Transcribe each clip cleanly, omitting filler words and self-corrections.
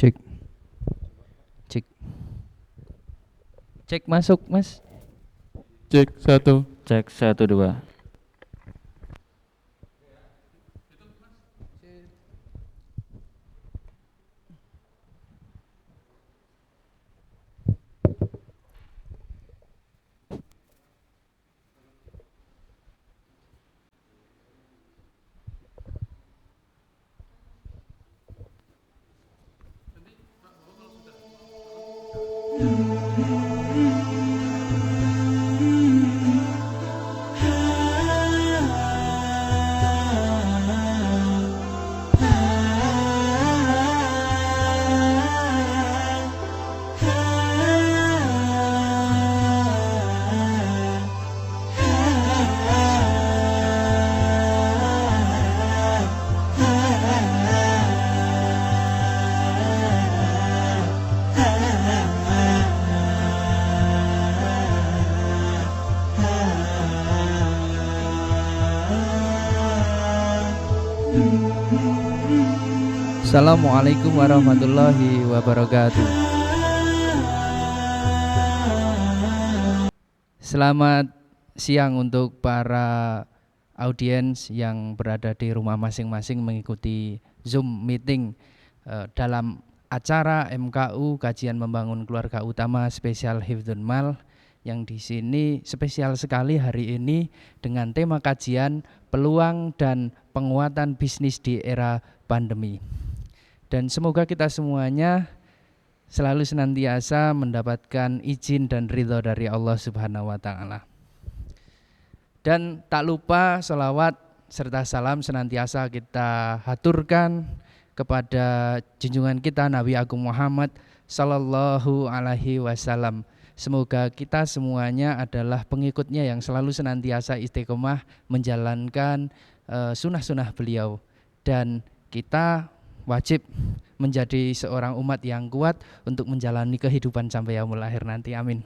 Cek, cek, cek masuk mas. Cek satu. Cek 1 2. Assalamualaikum warahmatullahi wabarakatuh. Selamat siang untuk para audiens yang berada di rumah masing-masing mengikuti Zoom meeting dalam acara MKU Kajian Membangun Keluarga Utama Spesial Hifdzun Mal, yang di sini spesial sekali hari ini dengan tema kajian peluang dan penguatan bisnis di era pandemi. Dan semoga kita semuanya selalu senantiasa mendapatkan izin dan ridho dari Allah Subhanahu wa Ta'ala. Dan tak lupa sholawat serta salam senantiasa kita haturkan kepada junjungan kita Nabi Agung Muhammad Sallallahu Alaihi Wasallam. Semoga kita semuanya adalah pengikutnya yang selalu senantiasa istiqomah menjalankan sunnah-sunnah beliau. Dan kita wajib menjadi seorang umat yang kuat untuk menjalani kehidupan sampai yaumul akhir nanti. Amin.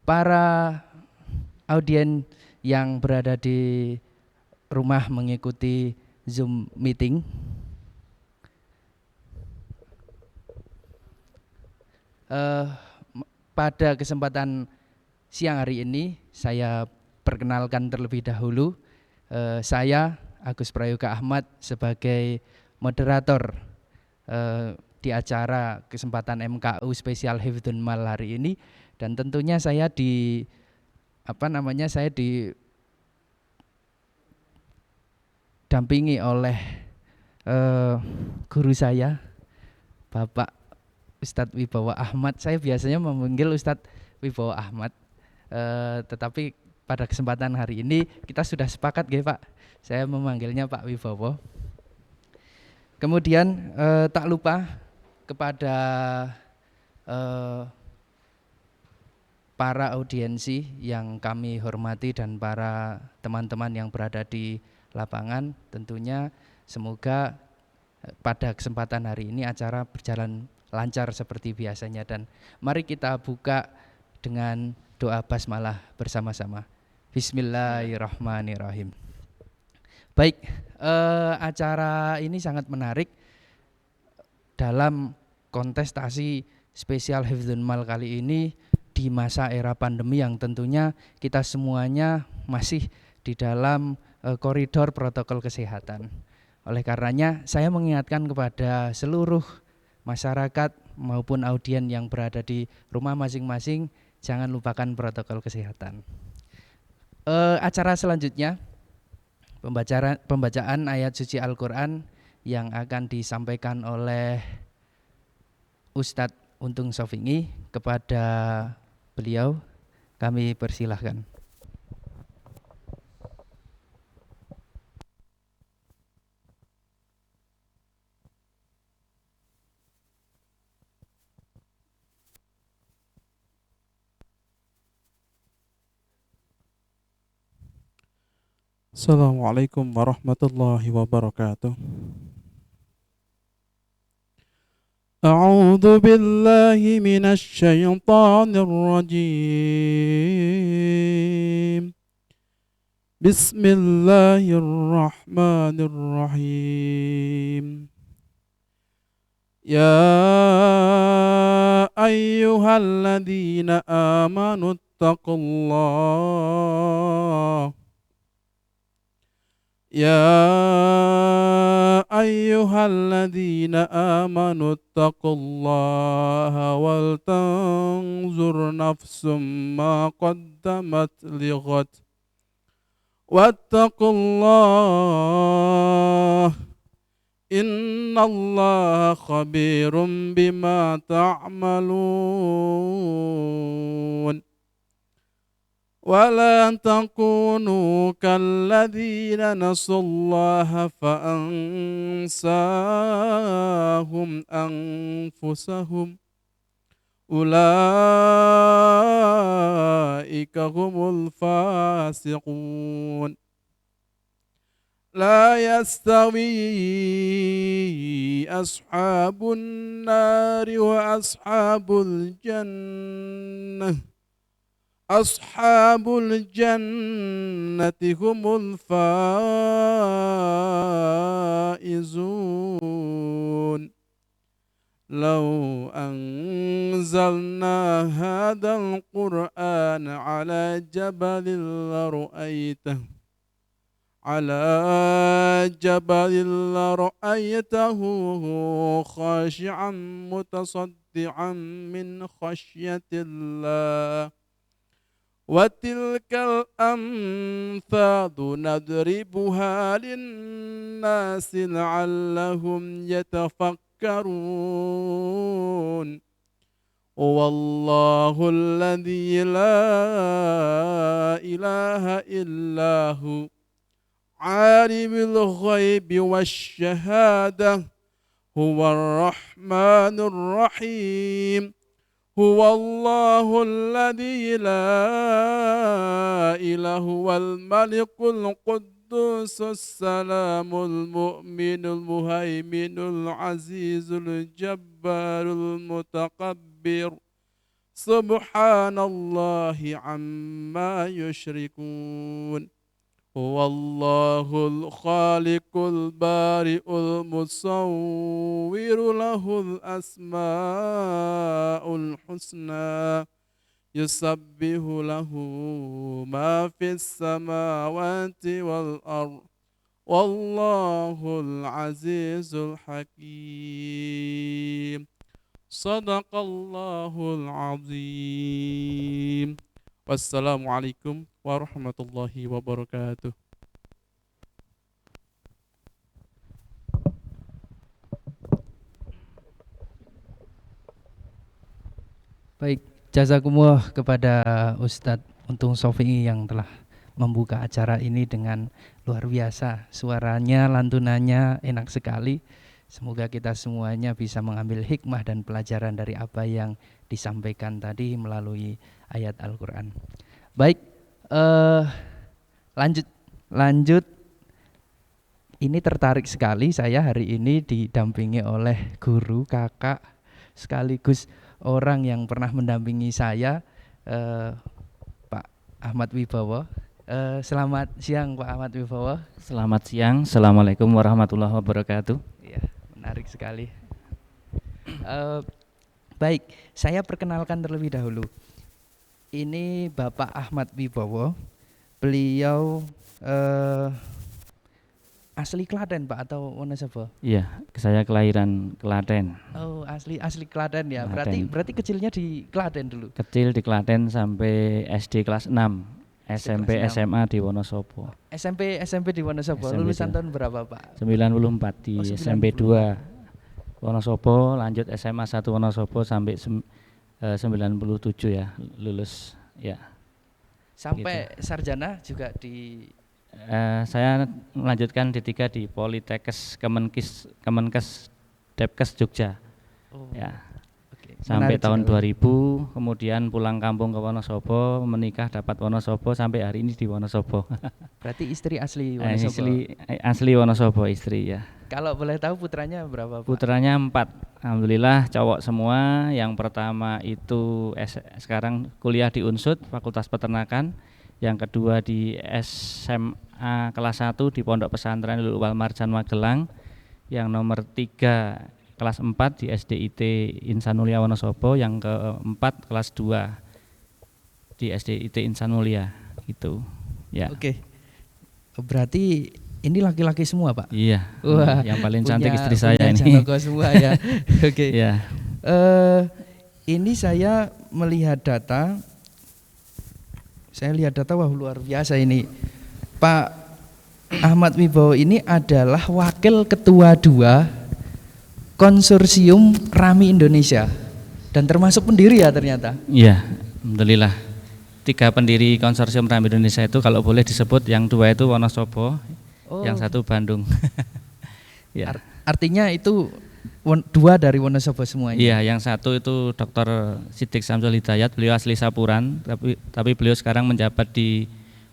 Para audien yang berada di rumah mengikuti Zoom meeting, pada kesempatan siang hari ini saya perkenalkan terlebih dahulu. Saya Agus Prayoga Ahmad sebagai moderator di acara kesempatan MKU Spesial Hifdzun Mal hari ini, dan tentunya saya didampingi oleh guru saya Bapak Ustadz Wibowo Ahmad. Saya biasanya memanggil Ustadz Wibowo Ahmad, tetapi pada kesempatan hari ini kita sudah sepakat Pak, saya memanggilnya Pak Wibowo. Kemudian tak lupa kepada para audiensi yang kami hormati dan para teman-teman yang berada di lapangan, tentunya semoga pada kesempatan hari ini acara berjalan lancar seperti biasanya. Dan mari kita buka dengan doa basmalah bersama-sama. Bismillahirrahmanirrahim. Baik, acara ini sangat menarik dalam kontestasi spesial Hifdzun Mal kali ini di masa era pandemi yang tentunya kita semuanya masih di dalam koridor protokol kesehatan. Oleh karenanya saya mengingatkan kepada seluruh masyarakat maupun audien yang berada di rumah masing-masing, jangan lupakan protokol kesehatan. Acara selanjutnya pembacaan ayat suci Al-Quran yang akan disampaikan oleh Ustadz Untung Sofingi. Kepada beliau kami persilahkan. Assalamualaikum warahmatullahi wabarakatuh. A'udzu billahi minasy syaithanir rajim. Bismillahirrahmanirrahim. يا أيها الذين آمنوا اتقوا الله يا أيها الذين آمنوا اتقوا الله ولتنظر نفس ما قدمت لغد واتقوا الله إن الله خبير بما تعملون ولا تكونوا كالذين نسوا الله فأنساهم أنفسهم أولئك هم الفاسقون لا يستوي أصحاب النار وأصحاب الجنة أصحاب الجنة هم الفائزون لو أنزلنا هذا القرآن على جبل لرأيته خاشعا متصدعا من خشية الله وتلك الأمثال نضربها للناس لعلهم يتفكرون والله الذي لا إله إلا هو عالم الغيب والشهادة هو الرحمن الرحيم هو الله الذي لا إله هو الملك القدوس السلام المؤمن المهيمن العزيز الجبار المتكبر سبحان الله عما يشركون هو الله الخالق البارئ المصور له الأسماء الحسنى يسبح له ما في السماوات والأرض والله العزيز الحكيم صدق الله العظيم Wassalamualaikum warahmatullahi wabarakatuh. Baik, jazakumullah kepada Ustadz Untung Sofi yang telah membuka acara ini dengan luar biasa. Suaranya, lantunannya enak sekali. Semoga kita semuanya bisa mengambil hikmah dan pelajaran dari apa yang disampaikan tadi melalui ayat Al-Quran. Baik, lanjut. Ini tertarik sekali saya hari ini didampingi oleh guru, kakak, sekaligus orang yang pernah mendampingi saya, Pak Ahmad Wibowo. Selamat siang Pak Ahmad Wibowo. Selamat siang, Assalamualaikum warahmatullahi wabarakatuh. Ya, menarik sekali. Baik, saya perkenalkan terlebih dahulu. Ini Bapak Ahmad Wibowo. Beliau asli Klaten Pak atau Wonosobo? Iya, saya kelahiran Klaten. Oh, asli Klaten ya. Klaten. Berarti kecilnya di Klaten dulu. Kecil di Klaten sampai SD kelas 6. SMP kelas 6. SMA di Wonosobo. SMP di Wonosobo. SMP Lulusan di- tahun berapa Pak? 94 di Oh, SMP 2 Wonosobo, lanjut SMA 1 Wonosobo sampai 97 ya, lulus ya. Sampai sarjana juga di Saya melanjutkan D3 di Politekes Kemenkes Depkes Jogja. Oh, Ya. oke. Sampai Menarik tahun sekali. 2000, kemudian pulang kampung ke Wonosobo, menikah dapat Wonosobo, sampai hari ini di Wonosobo. Berarti istri asli Wonosobo. Asli Wonosobo istri ya. Kalau boleh tahu putranya berapa Pak? Putranya 4, alhamdulillah cowok semua. Yang pertama itu sekarang kuliah di Unsud, Fakultas Peternakan. Yang kedua di SMA kelas 1 di Pondok Pesantren Luluwal Marjan Magelang. Yang nomor 3 kelas 4 di SDIT Insan Mulia Wonosobo, yang keempat kelas 2 di SDIT Insan Mulia gitu. Ya. Oke. Berarti ini laki-laki semua, Pak? Iya. Wah, yang paling cantik istri saya punya ini. Janoko semua ya. Oke. Ya. Ini saya melihat data. Saya lihat data, wah luar biasa ini. Pak Ahmad Wibowo ini adalah wakil ketua 2 konsorsium RAMI Indonesia dan termasuk pendiri ya ternyata. Iya, alhamdulillah. 3 pendiri konsorsium RAMI Indonesia itu kalau boleh disebut, yang 2 itu Wonosobo, yang 1 Bandung. Ya. Artinya itu 2 dari Wonosobo semuanya. Iya, yang 1 itu Dr. Siddiq Samsul Hidayat, beliau asli Sapuran, tapi beliau sekarang menjabat di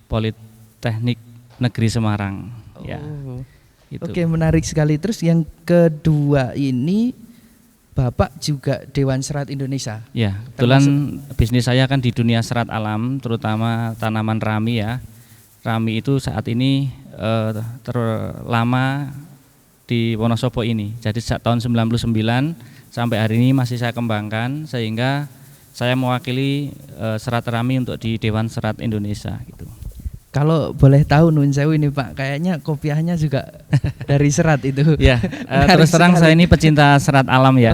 Politeknik Negeri Semarang. Ya. Gitu. Oke, menarik sekali. Terus yang kedua ini Bapak juga Dewan Serat Indonesia. Ya, kebetulan bisnis saya kan di dunia serat alam, terutama tanaman rami ya. Rami itu saat ini terlama di Wonosobo ini. Jadi sejak tahun 99 sampai hari ini masih saya kembangkan, sehingga saya mewakili serat rami untuk di Dewan Serat Indonesia gitu. Kalau boleh tahu Nun Sewu ini Pak, kayaknya kopiahnya juga dari serat itu. Ya, terus terang saya ini pecinta serat alam ya.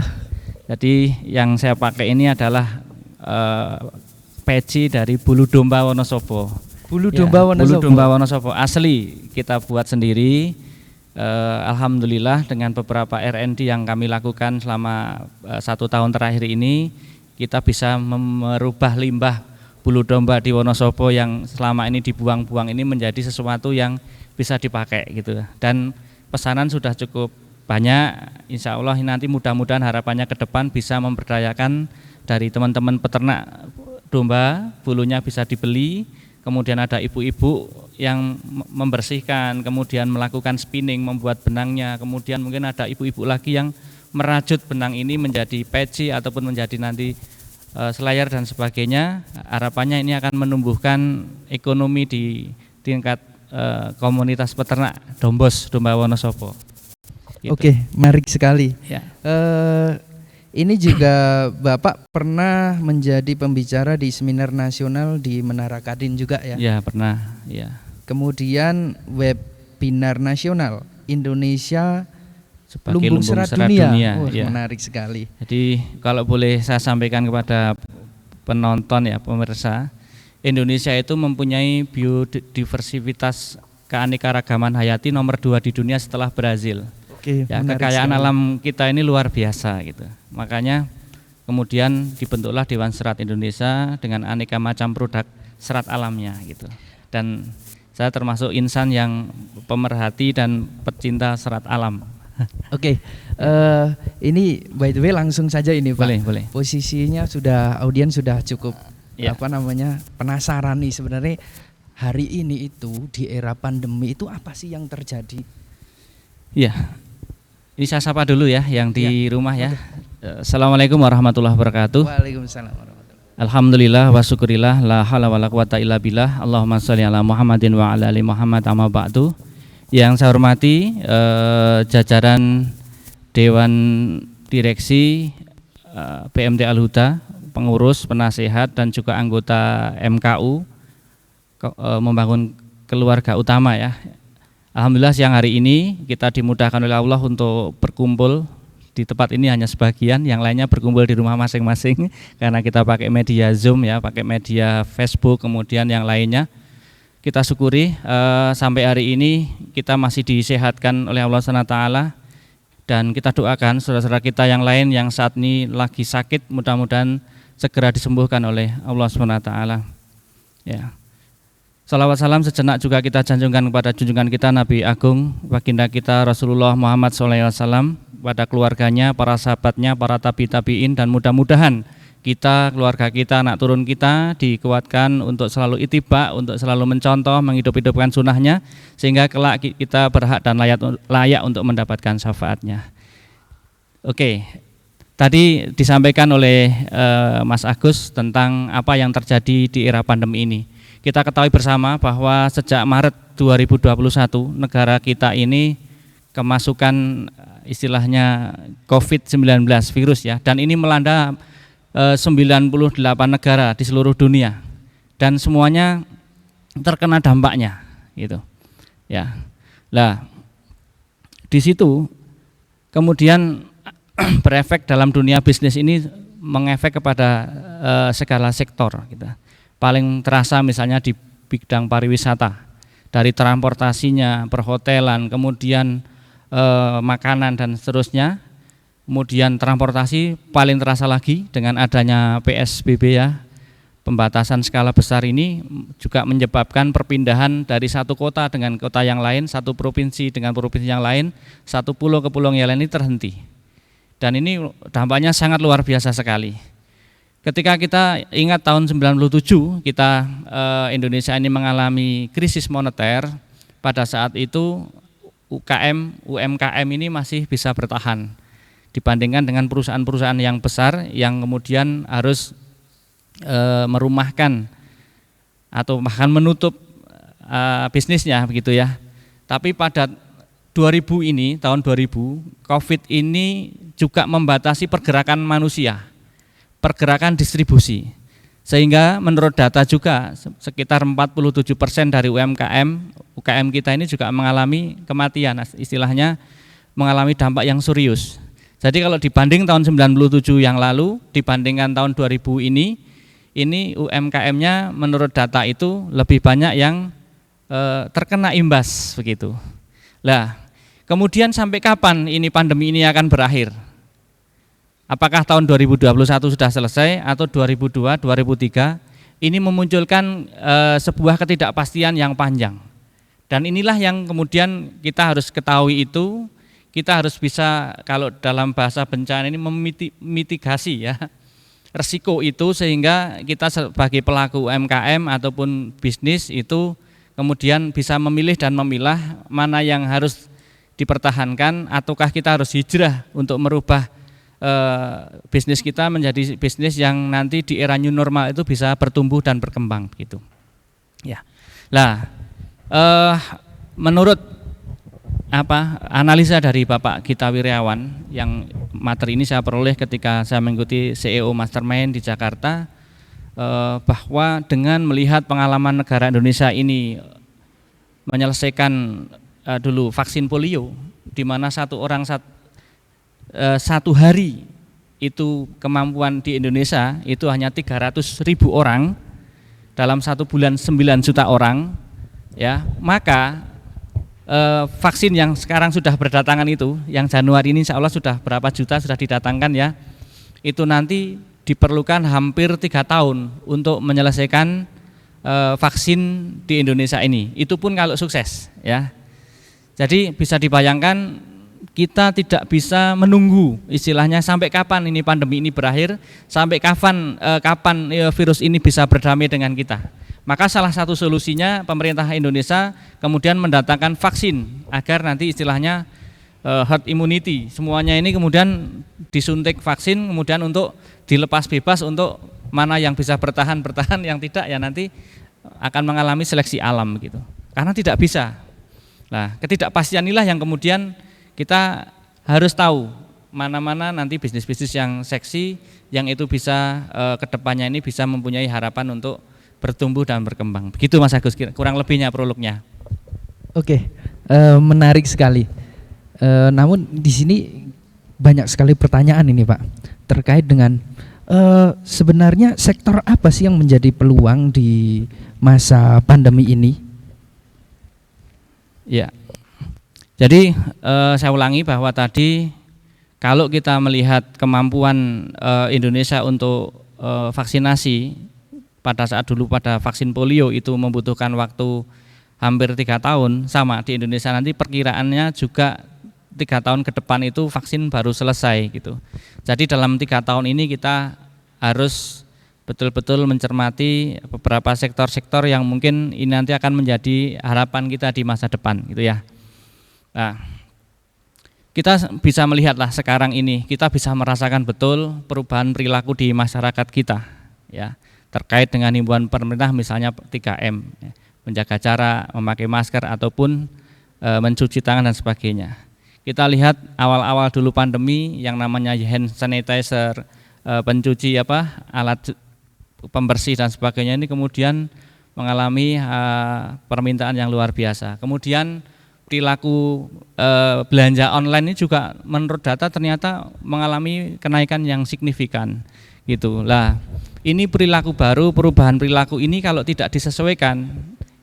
Jadi yang saya pakai ini adalah peci dari bulu domba Wonosobo. Bulu domba Wonosobo. Bulu domba Wonosobo asli kita buat sendiri. Alhamdulillah dengan beberapa R&D yang kami lakukan selama 1 tahun terakhir ini, kita bisa merubah limbah bulu domba di Wonosobo yang selama ini dibuang-buang ini menjadi sesuatu yang bisa dipakai gitu. Dan pesanan sudah cukup banyak, insya Allah nanti mudah-mudahan harapannya ke depan bisa memberdayakan dari teman-teman peternak domba, bulunya bisa dibeli, kemudian ada ibu-ibu yang membersihkan, kemudian melakukan spinning, membuat benangnya, kemudian mungkin ada ibu-ibu lagi yang merajut benang ini menjadi peci ataupun menjadi nanti selayar dan sebagainya. Harapannya ini akan menumbuhkan ekonomi di tingkat komunitas peternak Dombos, domba Wonosobo. Gitu. Oke, menarik sekali. Ya. Ini juga Bapak pernah menjadi pembicara di seminar nasional di Menara Kadin juga ya? Ya, pernah. Ya. Kemudian webinar nasional Indonesia Sebagai Lumbung Serat Dunia. Ya. Menarik sekali. Jadi kalau boleh saya sampaikan kepada penonton ya, pemirsa, Indonesia itu mempunyai biodiversitas keanekaragaman hayati nomor 2 di dunia setelah Brazil. Oke, ya, kekayaan sekali. Alam kita ini luar biasa gitu. Makanya kemudian dibentuklah Dewan Serat Indonesia dengan aneka macam produk serat alamnya gitu. Dan saya termasuk insan yang pemerhati dan pecinta serat alam. Oke, ini by the way langsung saja ini Pak. Boleh. Posisinya audiens sudah cukup penasaran nih sebenarnya hari ini itu di era pandemi itu apa sih yang terjadi? Iya, ini saya sapa dulu ya yang di rumah ya. Assalamualaikum warahmatullahi wabarakatuh. Waalaikumsalam warahmatullahi. Alhamdulillah wa syukurillah la haula wala quwata illa billah. Allahumma sholli ala Muhammadin wa ala ali Muhammad amma ba'du. Yang saya hormati jajaran Dewan Direksi PMT Al-Huda, pengurus, penasehat dan juga anggota MKU membangun keluarga utama ya. Alhamdulillah siang hari ini kita dimudahkan oleh Allah untuk berkumpul di tempat ini hanya sebagian, yang lainnya berkumpul di rumah masing-masing karena kita pakai media Zoom ya, pakai media Facebook, kemudian yang lainnya. Kita syukuri sampai hari ini kita masih disehatkan oleh Allah SWT, dan kita doakan saudara-saudara kita yang lain yang saat ini lagi sakit mudah-mudahan segera disembuhkan oleh Allah SWT. Ya. Salawat salam sejenak juga kita janjungkan kepada junjungan kita Nabi Agung baginda kita Rasulullah Muhammad SAW, pada keluarganya, para sahabatnya, para tabi-tabiin, dan mudah-mudahan kita, keluarga kita, anak turun kita dikuatkan untuk selalu ittiba, untuk selalu mencontoh, menghidup-hidupkan sunnahnya, sehingga kelak kita berhak dan layak untuk mendapatkan syafaatnya. Oke, tadi disampaikan oleh Mas Agus tentang apa yang terjadi di era pandemi ini. Kita ketahui bersama bahwa sejak Maret 2021 negara kita ini kemasukan istilahnya COVID-19 virus ya, dan ini melanda 98 negara di seluruh dunia dan semuanya terkena dampaknya gitu. Ya. Lah di situ kemudian berefek dalam dunia bisnis ini, mengefek kepada segala sektor gitu. Paling terasa misalnya di bidang pariwisata, dari transportasinya, perhotelan, kemudian makanan dan seterusnya. Kemudian transportasi paling terasa lagi dengan adanya PSBB ya, pembatasan skala besar ini juga menyebabkan perpindahan dari satu kota dengan kota yang lain, satu provinsi dengan provinsi yang lain, satu pulau ke pulau yang lain ini terhenti. Dan ini dampaknya sangat luar biasa sekali. Ketika kita ingat tahun 97 kita Indonesia ini mengalami krisis moneter, pada saat itu UMKM ini masih bisa bertahan dibandingkan dengan perusahaan-perusahaan yang besar yang kemudian harus merumahkan atau bahkan menutup bisnisnya begitu ya. Tapi pada 2000 ini, tahun 2000, COVID ini juga membatasi pergerakan manusia, pergerakan distribusi. Sehingga menurut data juga sekitar 47% dari UKM kita ini juga mengalami kematian, istilahnya mengalami dampak yang serius. Jadi kalau dibanding tahun 97 yang lalu dibandingkan tahun 2000 ini UMKM-nya menurut data itu lebih banyak yang terkena imbas begitu. Lah, kemudian sampai kapan ini pandemi ini akan berakhir? Apakah tahun 2021 sudah selesai atau 2002, 2003? Ini memunculkan sebuah ketidakpastian yang panjang. Dan inilah yang kemudian kita harus ketahui itu. Kita harus bisa, kalau dalam bahasa bencana ini, memitigasi ya resiko itu, sehingga kita sebagai pelaku UMKM ataupun bisnis itu kemudian bisa memilih dan memilah mana yang harus dipertahankan, ataukah kita harus hijrah untuk merubah bisnis kita menjadi bisnis yang nanti di era new normal itu bisa bertumbuh dan berkembang gitu. Ya. Lah menurut analisa dari Bapak Gita Wirjawan yang materi ini saya peroleh ketika saya mengikuti CEO Mastermind di Jakarta, bahwa dengan melihat pengalaman negara Indonesia ini menyelesaikan dulu vaksin polio, di mana satu orang satu hari itu kemampuan di Indonesia itu hanya 300.000 orang, dalam 1 bulan 9 juta orang ya, maka vaksin yang sekarang sudah berdatangan itu, yang Januari ini insya Allah sudah berapa juta sudah didatangkan ya, itu nanti diperlukan hampir 3 tahun untuk menyelesaikan vaksin di Indonesia ini. Itu pun kalau sukses ya. Jadi bisa dibayangkan kita tidak bisa menunggu istilahnya sampai kapan ini pandemi ini berakhir, sampai kapan virus ini bisa berdamai dengan kita. Maka salah satu solusinya pemerintah Indonesia kemudian mendatangkan vaksin agar nanti istilahnya herd immunity, semuanya ini kemudian disuntik vaksin, kemudian untuk dilepas bebas untuk mana yang bisa bertahan, yang tidak ya nanti akan mengalami seleksi alam gitu. Karena tidak bisa. Nah, ketidakpastian inilah yang kemudian kita harus tahu mana-mana nanti bisnis-bisnis yang seksi yang itu bisa kedepannya ini bisa mempunyai harapan untuk bertumbuh dan berkembang. Begitu Mas Agus, kurang lebihnya prolognya. Oke, menarik sekali. Namun di sini banyak sekali pertanyaan ini Pak, terkait dengan sebenarnya sektor apa sih yang menjadi peluang di masa pandemi ini? Ya, jadi saya ulangi bahwa tadi kalau kita melihat kemampuan Indonesia untuk vaksinasi, pada saat dulu pada vaksin polio itu membutuhkan waktu hampir 3 tahun, sama di Indonesia nanti perkiraannya juga 3 tahun ke depan itu vaksin baru selesai gitu. Jadi dalam 3 tahun ini kita harus betul-betul mencermati beberapa sektor-sektor yang mungkin ini nanti akan menjadi harapan kita di masa depan gitu ya. Nah, kita bisa melihatlah sekarang ini, kita bisa merasakan betul perubahan perilaku di masyarakat kita ya. Terkait dengan himbauan pemerintah misalnya 3M, menjaga jarak, memakai masker ataupun mencuci tangan dan sebagainya. Kita lihat awal-awal dulu pandemi yang namanya hand sanitizer, pencuci alat pembersih dan sebagainya ini kemudian mengalami permintaan yang luar biasa. Kemudian perilaku belanja online ini juga menurut data ternyata mengalami kenaikan yang signifikan gitu. Lah, ini perilaku baru, perubahan perilaku ini kalau tidak disesuaikan,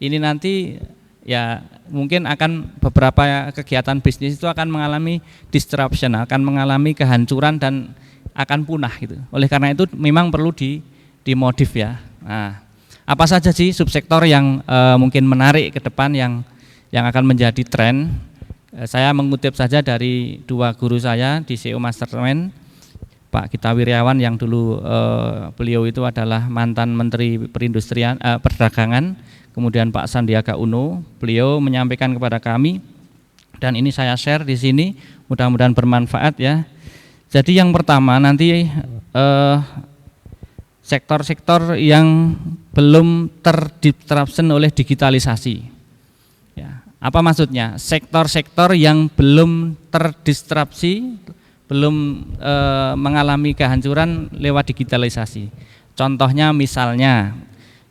ini nanti ya mungkin akan beberapa kegiatan bisnis itu akan mengalami disruption, akan mengalami kehancuran dan akan punah gitu. Oleh karena itu memang perlu dimodif ya. Nah, apa saja sih subsektor yang mungkin menarik ke depan yang akan menjadi tren? Saya mengutip saja dari dua guru saya di CEO Mastermind, Pak Gita Wirjawan yang dulu beliau itu adalah mantan Menteri Perdagangan, kemudian Pak Sandiaga Uno, beliau menyampaikan kepada kami dan ini saya share di sini, mudah-mudahan bermanfaat ya. Jadi yang pertama nanti sektor-sektor yang belum terdisrupsi oleh digitalisasi. Ya, apa maksudnya? Sektor-sektor yang belum terdisrupsi, belum mengalami kehancuran lewat digitalisasi. Contohnya misalnya,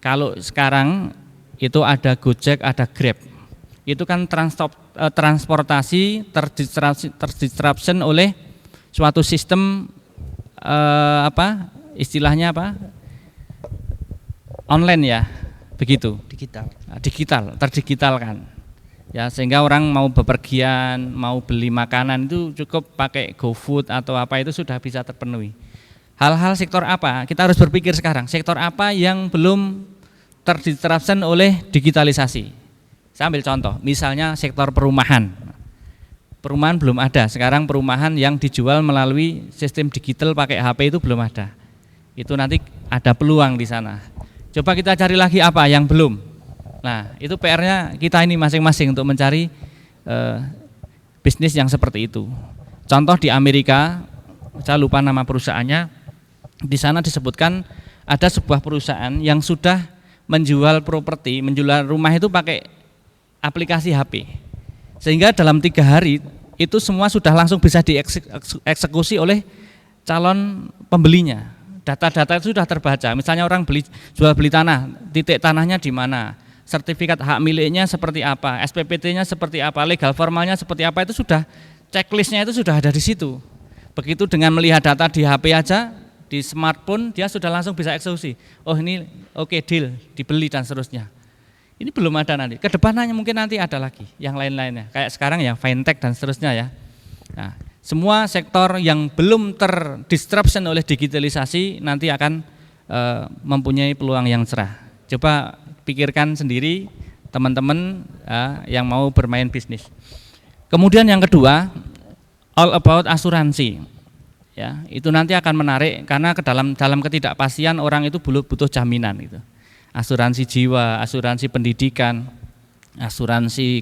kalau sekarang itu ada Gojek, ada Grab, itu kan transportasi terdisrupsi oleh suatu sistem istilahnya online ya, begitu. Terdigitalkan. Ya, sehingga orang mau bepergian, mau beli makanan itu cukup pakai GoFood atau apa itu sudah bisa terpenuhi. Hal-hal sektor apa? Kita harus berpikir sekarang, sektor apa yang belum terdisrupsi oleh digitalisasi. Saya ambil contoh, misalnya sektor perumahan. Perumahan belum ada, sekarang perumahan yang dijual melalui sistem digital pakai HP itu belum ada. Itu nanti ada peluang di sana. Coba kita cari lagi apa yang belum. Nah, itu PR-nya kita ini masing-masing untuk mencari bisnis yang seperti itu. Contoh di Amerika, saya lupa nama perusahaannya, di sana disebutkan ada sebuah perusahaan yang sudah menjual properti, menjual rumah itu pakai aplikasi HP. Sehingga dalam 3 hari itu semua sudah langsung bisa dieksekusi oleh calon pembelinya. Data-data itu sudah terbaca. Misalnya orang jual beli tanah, titik tanahnya di mana, sertifikat hak miliknya seperti apa, SPPT-nya seperti apa, legal formalnya seperti apa, itu sudah checklistnya itu sudah ada di situ. Begitu dengan melihat data di HP aja, di smartphone dia sudah langsung bisa eksekusi. Oh ini oke, deal, dibeli dan seterusnya. Ini belum ada nanti. Kedepannya mungkin nanti ada lagi yang lain-lainnya. Kayak sekarang ya fintech dan seterusnya ya. Nah, semua sektor yang belum terdisrupsi oleh digitalisasi nanti akan mempunyai peluang yang cerah. Coba pikirkan sendiri teman-teman yang mau bermain bisnis. Kemudian yang kedua, all about asuransi. Ya, itu nanti akan menarik karena dalam ketidakpastian orang itu butuh jaminan gitu. Asuransi jiwa, asuransi pendidikan, asuransi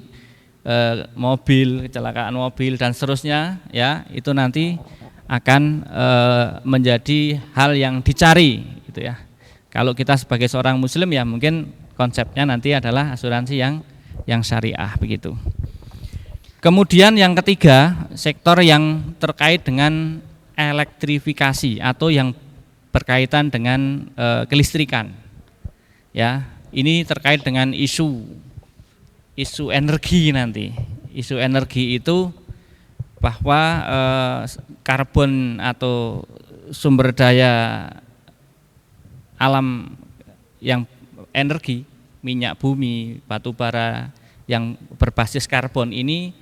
mobil, kecelakaan mobil dan seterusnya ya, itu nanti akan menjadi hal yang dicari gitu ya. Kalau kita sebagai seorang muslim ya mungkin konsepnya nanti adalah asuransi yang syariah begitu. Kemudian yang ketiga, sektor yang terkait dengan elektrifikasi atau yang berkaitan dengan kelistrikan. Ya, ini terkait dengan isu energi nanti. Isu energi itu bahwa karbon atau sumber daya alam yang energi, minyak bumi, batu bara yang berbasis karbon ini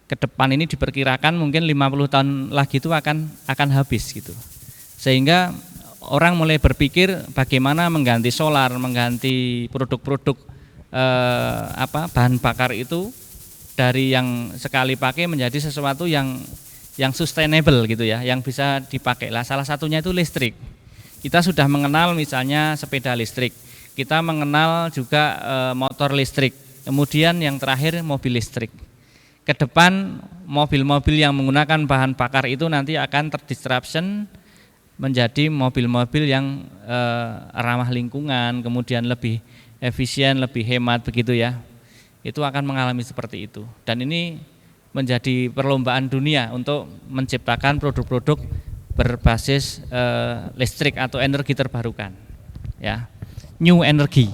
ke depan ini diperkirakan mungkin 50 tahun lagi itu akan habis gitu. Sehingga orang mulai berpikir bagaimana mengganti solar, mengganti produk-produk bahan bakar itu dari yang sekali pakai menjadi sesuatu yang sustainable gitu ya, yang bisa dipakai. Lah salah satunya itu listrik. Kita sudah mengenal misalnya sepeda listrik, kita mengenal juga motor listrik. Kemudian yang terakhir mobil listrik. Ke depan mobil-mobil yang menggunakan bahan bakar itu nanti akan terdisruption menjadi mobil-mobil yang ramah lingkungan, kemudian lebih efisien, lebih hemat begitu ya. Itu akan mengalami seperti itu. Dan ini menjadi perlombaan dunia untuk menciptakan produk-produk berbasis listrik atau energi terbarukan, ya, new energy,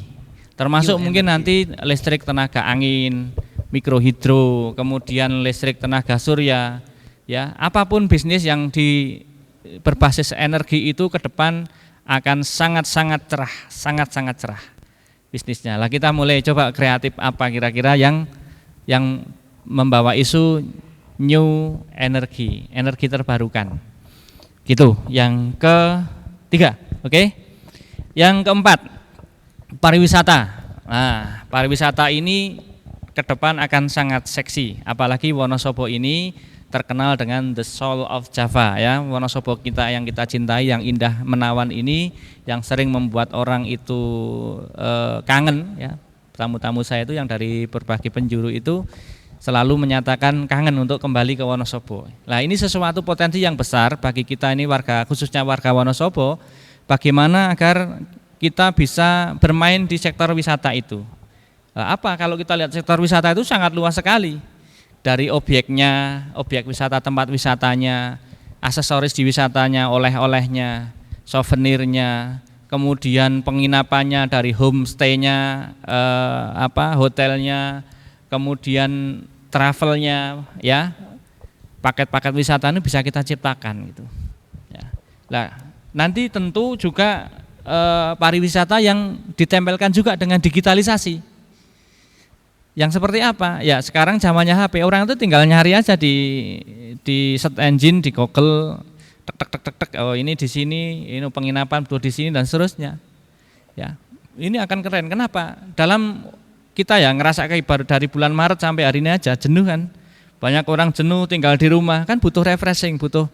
termasuk mungkin nanti listrik tenaga angin, mikrohidro, kemudian listrik tenaga surya, ya, apapun bisnis yang berbasis energi itu ke depan akan sangat-sangat cerah bisnisnya. Lah kita mulai coba kreatif apa kira-kira yang membawa isu new energy, energi terbarukan. Gitu. Yang ketiga, oke? Yang keempat, pariwisata. Nah, pariwisata ini ke depan akan sangat seksi, apalagi Wonosobo ini terkenal dengan the soul of Java, ya. Wonosobo kita yang kita cintai, yang indah menawan ini, yang sering membuat orang itu kangen, ya. Tamu-tamu saya itu yang dari berbagai penjuru itu selalu menyatakan kangen untuk kembali ke Wonosobo. Nah, ini sesuatu potensi yang besar bagi kita ini warga, khususnya warga Wonosobo, bagaimana agar kita bisa bermain di sektor wisata itu. Nah, apa kalau kita lihat sektor wisata itu sangat luas sekali. Dari objeknya, objek wisata, tempat wisatanya, aksesoris di wisatanya, oleh-olehnya, souvenirnya, kemudian penginapannya dari homestay-nya, hotelnya, kemudian travelnya, ya, paket-paket wisata ini bisa kita ciptakan gitu. Ya. Nah, nanti tentu juga pariwisata yang ditempelkan juga dengan digitalisasi. Yang seperti apa? Ya sekarang zamannya HP, orang itu tinggal nyari aja di search engine, di Google, tek, oh ini di sini, ini penginapan butuh di sini dan seterusnya. Ya, ini akan keren. Kenapa? Dalam kita ya ngerasa kayak baru dari bulan Maret sampai hari ini aja jenuh kan. Banyak orang jenuh tinggal di rumah kan butuh refreshing, butuh.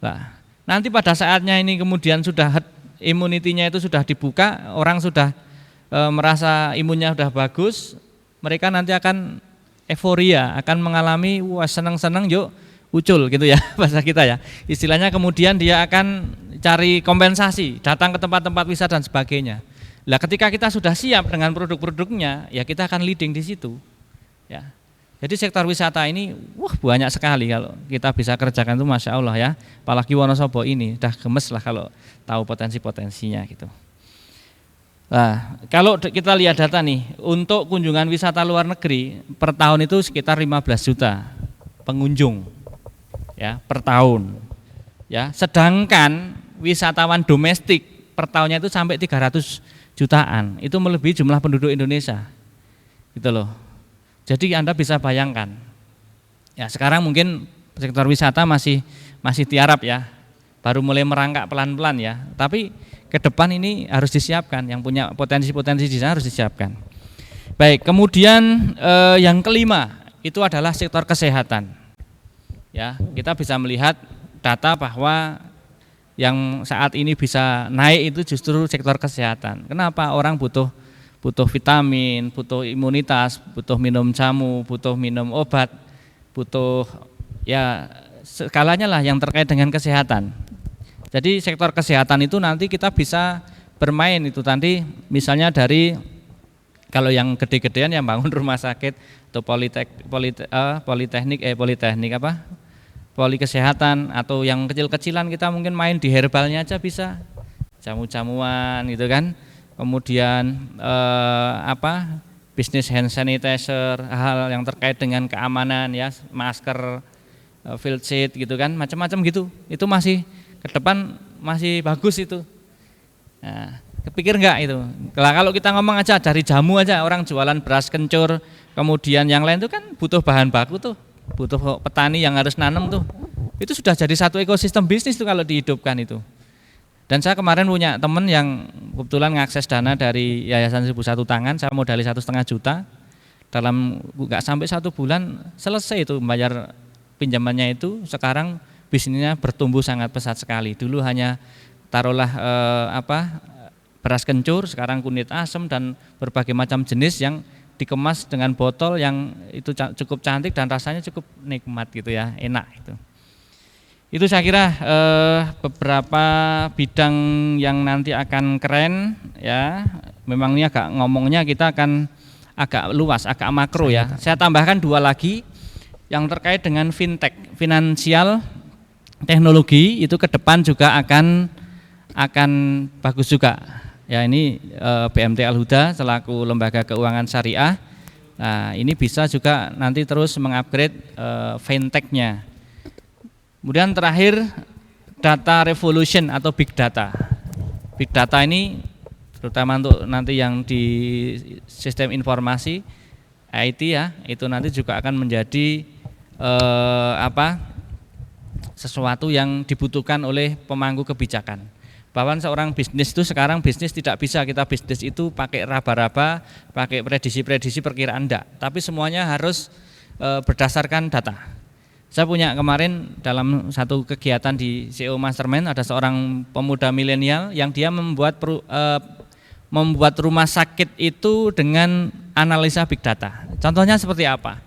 Nah, nanti pada saatnya ini kemudian sudah herd immunity-nya itu sudah dibuka, orang sudah merasa imunnya sudah bagus. Mereka nanti akan euforia, akan mengalami wah senang-senang yuk ucul gitu ya bahasa kita ya. Istilahnya kemudian dia akan cari kompensasi, datang ke tempat-tempat wisata dan sebagainya. Lah ketika kita sudah siap dengan produk-produknya, ya kita akan leading di situ. Ya. Jadi sektor wisata ini wah banyak sekali kalau kita bisa kerjakan itu Masya Allah ya. Apalagi Wonosobo ini udah gemes lah kalau tahu potensi-potensinya gitu. Nah, kalau kita lihat data nih, untuk kunjungan wisata luar negeri per tahun itu sekitar 15 juta pengunjung, ya per tahun, ya. Sedangkan wisatawan domestik per tahunnya itu sampai 300 jutaan, itu melebihi jumlah penduduk Indonesia, gitu loh. Jadi Anda bisa bayangkan, ya sekarang mungkin sektor wisata masih tiarap ya, baru mulai merangkak pelan-pelan ya, tapi ke depan ini harus disiapkan, yang punya potensi-potensi di sana harus disiapkan. Baik, kemudian yang kelima itu adalah sektor kesehatan. Ya, kita bisa melihat data bahwa yang saat ini bisa naik itu justru sektor kesehatan. Kenapa? Orang butuh vitamin, butuh imunitas, butuh minum jamu, butuh minum obat, butuh ya skalanya lah yang terkait dengan kesehatan. Jadi sektor kesehatan itu nanti kita bisa bermain itu nanti misalnya dari kalau yang gede-gedean yang bangun rumah sakit atau poli kesehatan, atau yang kecil-kecilan kita mungkin main di herbalnya aja bisa, jamu-jamuan gitu kan. Kemudian bisnis hand sanitizer, hal yang terkait dengan keamanan ya, masker, field sheet gitu kan, macam-macam gitu. Itu masih ke depan masih bagus itu. Nah, kepikir enggak itu? Kalau kita ngomong aja dari jamu aja, orang jualan beras kencur, kemudian yang lain itu kan butuh bahan baku tuh, butuh petani yang harus nanam tuh. Itu sudah jadi satu ekosistem bisnis tuh kalau dihidupkan itu. Dan saya kemarin punya teman yang kebetulan ngakses dana dari Yayasan 1001 Tangan, saya modali 1,5 juta. Dalam enggak sampai 1 bulan selesai itu membayar pinjamannya itu. Sekarang bisnisnya bertumbuh sangat pesat sekali. Dulu hanya taruhlah beras kencur, sekarang kunyit asam dan berbagai macam jenis yang dikemas dengan botol yang itu cukup cantik dan rasanya cukup nikmat gitu ya, enak itu. Itu saya kira beberapa bidang yang nanti akan keren ya. Memang ini ngomongnya kita akan agak luas, agak makro ya. Saya tambahkan 2 lagi. yang terkait dengan fintech, finansial teknologi itu ke depan juga akan bagus juga. Ya, ini BMT Al-Huda selaku lembaga keuangan syariah. Nah, ini bisa juga nanti terus mengupgrade fintech-nya. Kemudian terakhir data revolution atau big data. Big data ini terutama untuk nanti yang di sistem informasi IT ya, itu nanti juga akan menjadi sesuatu yang dibutuhkan oleh pemangku kebijakan. Bahwa seorang bisnis itu sekarang bisnis tidak bisa kita bisnis itu pakai raba-raba, pakai prediksi-prediksi perkiraan enggak, tapi semuanya harus berdasarkan data. Saya punya kemarin dalam satu kegiatan di CEO Mastermind ada seorang pemuda milenial yang dia membuat rumah sakit itu dengan analisa big data. Contohnya seperti apa?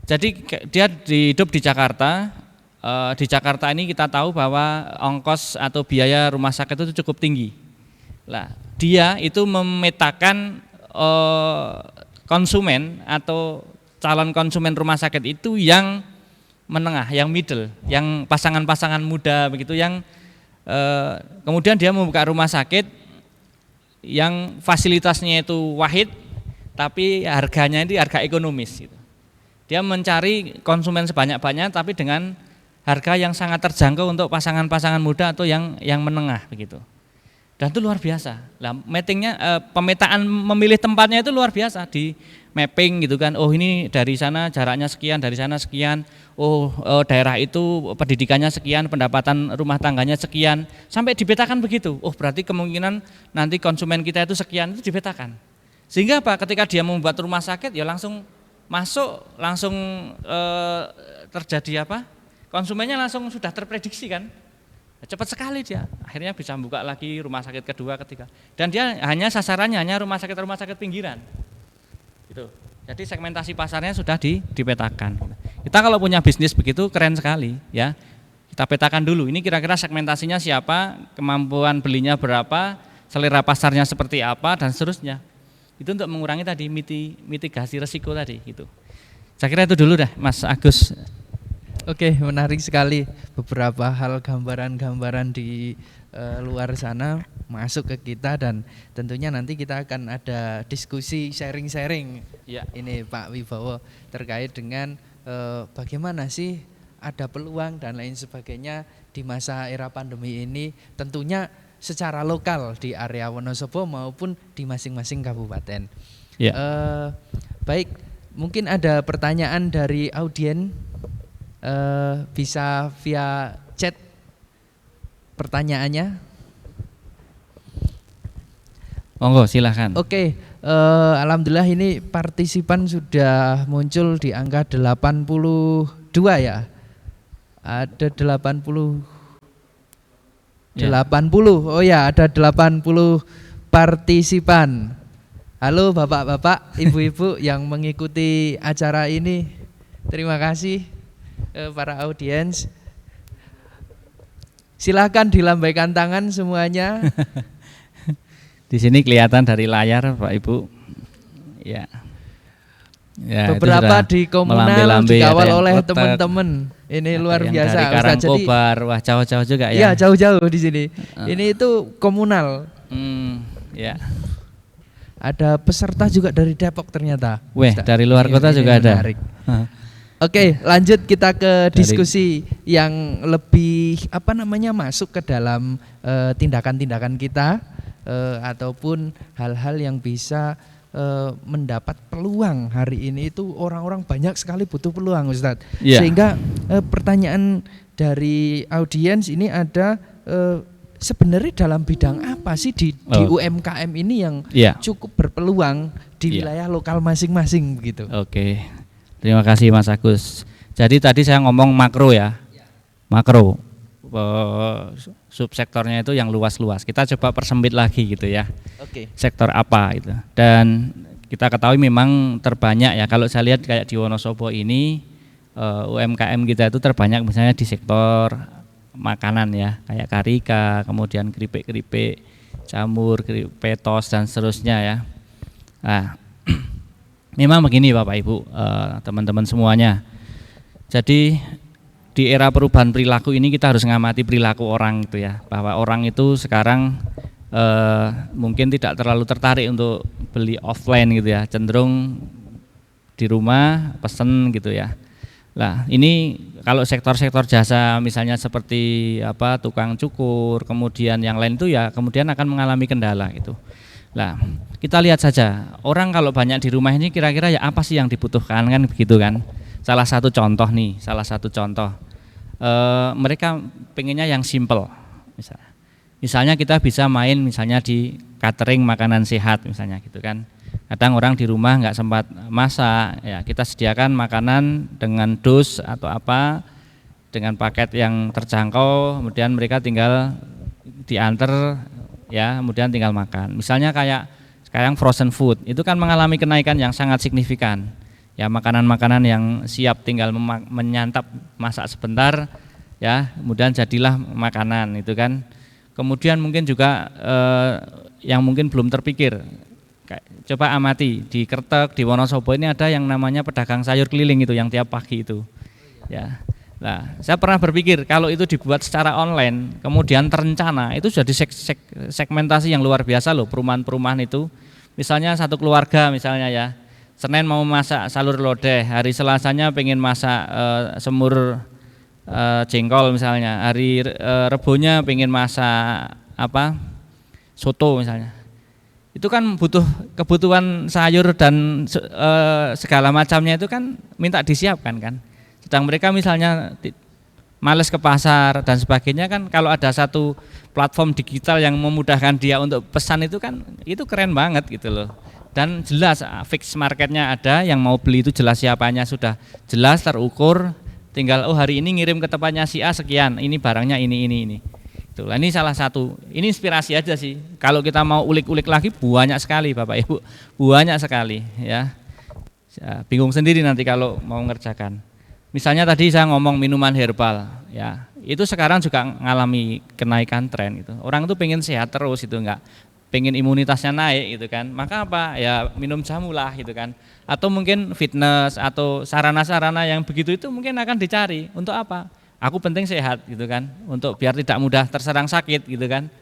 Jadi dia hidup di Jakarta. Di Jakarta ini kita tahu bahwa ongkos atau biaya rumah sakit itu cukup tinggi. Nah, dia itu memetakan konsumen atau calon konsumen rumah sakit itu yang menengah, yang middle, yang pasangan-pasangan muda begitu, yang kemudian dia membuka rumah sakit yang fasilitasnya itu wahid, tapi harganya itu harga ekonomis. Gitu. Dia mencari konsumen sebanyak-banyak, tapi dengan harga yang sangat terjangkau untuk pasangan-pasangan muda atau yang menengah begitu. Dan itu luar biasa. Nah, pemetaan memilih tempatnya itu luar biasa, di mapping gitu kan. Oh, ini dari sana jaraknya sekian, dari sana sekian. Oh, daerah itu pendidikannya sekian, pendapatan rumah tangganya sekian, sampai dipetakan begitu. Oh, berarti kemungkinan nanti konsumen kita itu sekian, itu dipetakan. Sehingga apa? Ketika dia membuat rumah sakit ya langsung masuk, langsung terjadi apa? Konsumennya langsung sudah terprediksi kan, cepat sekali dia, akhirnya bisa buka lagi rumah sakit kedua, ketiga, dan dia hanya sasarannya hanya rumah sakit pinggiran, gitu. Jadi segmentasi pasarnya sudah dipetakan. Kita kalau punya bisnis begitu keren sekali, ya. Kita petakan dulu, ini kira-kira segmentasinya siapa, kemampuan belinya berapa, selera pasarnya seperti apa dan seterusnya. Itu untuk mengurangi tadi mitigasi resiko tadi, gitu. Saya kira itu dulu dah, Mas Agus. Oke, menarik sekali beberapa hal gambaran-gambaran di luar sana masuk ke kita, dan tentunya nanti kita akan ada diskusi sharing-sharing ya. Ini Pak Wibowo terkait dengan bagaimana sih ada peluang dan lain sebagainya di masa era pandemi ini, tentunya secara lokal di area Wonosobo maupun di masing-masing kabupaten. Ya. Baik, mungkin ada pertanyaan dari audiens. Bisa via chat pertanyaannya. Monggo silahkan. Oke, alhamdulillah ini partisipan sudah muncul di angka 82 ya. Ada 80. Oh ya, ada 80 partisipan. Halo Bapak-bapak, Ibu-ibu yang mengikuti acara ini. Terima kasih. Para audiens, silakan dilambaikan tangan semuanya. Di sini kelihatan dari layar Pak Ibu. Ya. Beberapa di komunal dikawal oleh teman-teman. Ini luar biasa. Dari Karangkobar, wah jauh-jauh juga ya. Iya, jauh-jauh di sini. Ini itu komunal. Ya. Ada peserta juga dari Depok ternyata. Dari luar kota juga ada. Oke, lanjut kita ke diskusi yang lebih masuk ke dalam tindakan-tindakan kita ataupun hal-hal yang bisa mendapat peluang hari ini. Itu orang-orang banyak sekali butuh peluang, Ustadz. Sehingga pertanyaan dari audiens ini ada sebenarnya dalam bidang apa sih di UMKM ini yang cukup berpeluang di wilayah lokal masing-masing begitu. Oke. Terima kasih Mas Agus. Jadi tadi saya ngomong makro ya, makro subsektornya itu yang luas-luas. Kita coba persempit lagi gitu ya. Sektor apa itu. Dan kita ketahui memang terbanyak ya. Kalau saya lihat kayak di Wonosobo ini UMKM kita itu terbanyak misalnya di sektor makanan ya, kayak karika, kemudian keripik-keripik, jamur, petos dan seterusnya ya. Nah, memang begini Bapak Ibu, teman-teman semuanya. Jadi di era perubahan perilaku ini kita harus mengamati perilaku orang itu ya, bahwa orang itu sekarang mungkin tidak terlalu tertarik untuk beli offline gitu ya, cenderung di rumah pesen gitu ya. Nah, ini kalau sektor-sektor jasa misalnya seperti apa tukang cukur, kemudian yang lain itu ya kemudian akan mengalami kendala gitu. Nah, kita lihat saja orang kalau banyak di rumah ini kira-kira ya apa sih yang dibutuhkan kan begitu kan. Salah satu contoh mereka pengennya yang simple misalnya kita bisa main misalnya di catering makanan sehat misalnya gitu kan. Kadang orang di rumah nggak sempat masak, ya kita sediakan makanan dengan dus atau apa dengan paket yang terjangkau, kemudian mereka tinggal diantar, ya kemudian tinggal makan. Misalnya kayak sekarang frozen food, itu kan mengalami kenaikan yang sangat signifikan. Ya makanan-makanan yang siap tinggal menyantap masak sebentar, ya kemudian jadilah makanan itu kan. Kemudian mungkin juga yang mungkin belum terpikir. Coba amati di Kertek, di Wonosobo ini ada yang namanya pedagang sayur keliling itu yang tiap pagi itu. Ya. Nah, saya pernah berpikir kalau itu dibuat secara online, kemudian terencana, itu sudah segmentasi yang luar biasa loh perumahan-perumahan itu. Misalnya satu keluarga misalnya ya, Senin mau masak sayur lodeh, hari Selasanya pengen masak semur jengkol misalnya, hari Rebonya pengen masak apa? Soto misalnya. Itu kan butuh kebutuhan sayur dan segala macamnya itu kan minta disiapkan kan. Sedang mereka misalnya males ke pasar dan sebagainya kan, kalau ada satu platform digital yang memudahkan dia untuk pesan itu kan itu keren banget gitu loh. Dan jelas fix marketnya ada, yang mau beli itu jelas siapanya sudah jelas terukur, tinggal oh hari ini ngirim ke tempatnya si A sekian, ini barangnya ini. Itulah, ini salah satu, ini inspirasi aja sih. Kalau kita mau ulik-ulik lagi banyak sekali Bapak Ibu, banyak sekali ya. Bingung sendiri nanti kalau mau ngerjakan. Misalnya tadi saya ngomong minuman herbal, ya itu sekarang juga ngalami kenaikan tren itu. Orang tuh pengen sehat terus itu, enggak pengen imunitasnya naik gitu kan. Maka apa? Ya minum jamu lah gitu kan. Atau mungkin fitness atau sarana-sarana yang begitu itu mungkin akan dicari. Untuk apa? Aku penting sehat gitu kan, untuk biar tidak mudah terserang sakit gitu kan.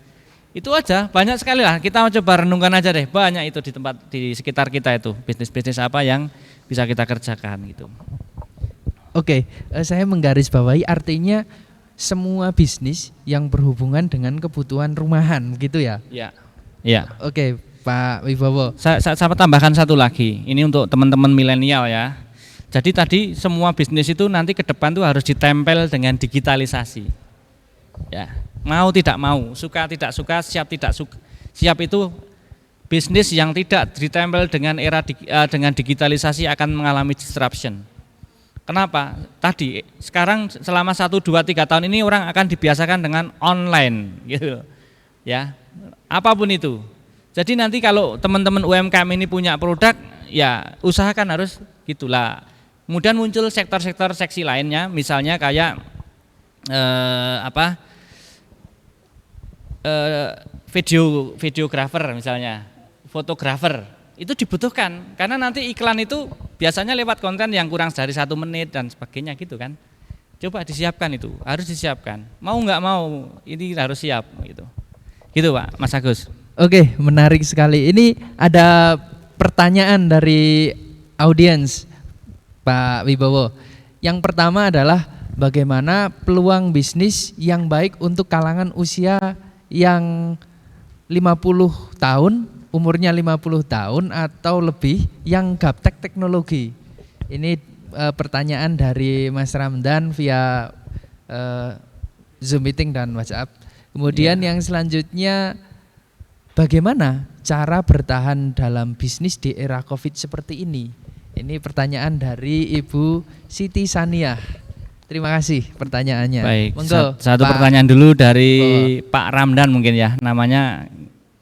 Itu aja, banyak sekali lah. Kita coba renungkan aja deh, banyak itu di sekitar kita itu bisnis-bisnis apa yang bisa kita kerjakan gitu. Oke, saya menggarisbawahi artinya semua bisnis yang berhubungan dengan kebutuhan rumahan gitu ya. Iya. Oke, Pak Wibowo. Saya tambahkan satu lagi. Ini untuk teman-teman milenial ya. Jadi tadi semua bisnis itu nanti ke depan tuh harus ditempel dengan digitalisasi. Ya, mau tidak mau, suka tidak suka, siap tidak suka. Siap itu bisnis yang tidak ditempel dengan dengan digitalisasi akan mengalami disruption. Kenapa? Tadi sekarang selama 1, 2, 3 tahun ini orang akan dibiasakan dengan online gitu. Ya. Apapun itu. Jadi nanti kalau teman-teman UMKM ini punya produk, ya usahakan harus gitulah. Kemudian muncul sektor-sektor seksi lainnya, misalnya kayak videografer misalnya, fotografer, itu dibutuhkan karena nanti iklan itu biasanya lewat konten yang kurang dari 1 menit dan sebagainya gitu kan. Coba disiapkan itu, harus disiapkan. Mau nggak mau ini harus siap gitu. Gitu Pak, Mas Agus. Oke, menarik sekali. Ini ada pertanyaan dari audiens Pak Wibowo. Yang pertama adalah bagaimana peluang bisnis yang baik untuk kalangan usia yang 50 tahun, umurnya 50 tahun atau lebih yang gaptek teknologi. Ini pertanyaan dari Mas Ramdan via Zoom meeting dan WhatsApp. Kemudian yang selanjutnya, bagaimana cara bertahan dalam bisnis di era Covid seperti ini? Ini pertanyaan dari Ibu Siti Saniah. Terima kasih pertanyaannya. Baik, Monggo, satu pertanyaan dulu dari Pak Ramdan mungkin ya, namanya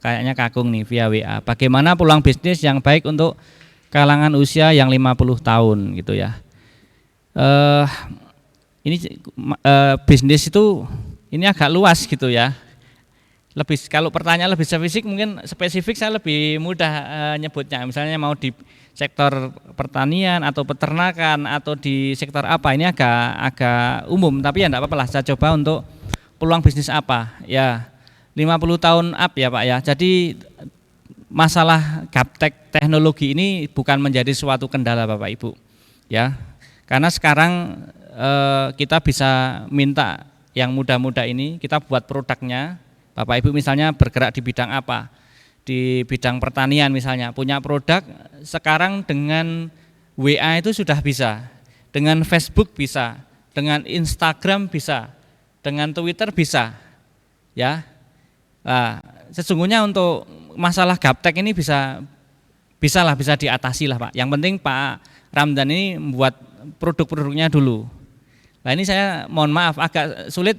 kayaknya Kakung nih via WA. Bagaimana peluang bisnis yang baik untuk kalangan usia yang 50 tahun gitu ya. Ini bisnis itu ini agak luas gitu ya. Kalau pertanyaan lebih spesifik mungkin saya lebih mudah nyebutnya. Misalnya mau di sektor pertanian atau peternakan atau di sektor apa, ini agak umum, tapi ya enggak apa-apa lah, saya coba untuk peluang bisnis apa ya, 50 tahun up ya Pak ya. Jadi masalah gaptek teknologi ini bukan menjadi suatu kendala Bapak Ibu ya, karena sekarang kita bisa minta yang muda-muda ini, kita buat produknya. Bapak Ibu misalnya bergerak di bidang apa, di bidang pertanian misalnya, punya produk, sekarang dengan WA itu sudah bisa, dengan Facebook bisa, dengan Instagram bisa, dengan Twitter bisa ya. Nah, sesungguhnya untuk masalah gaptek ini bisa diatasi lah Pak. Yang penting Pak Ramdan ini membuat produk-produknya dulu. Nah ini saya mohon maaf agak sulit,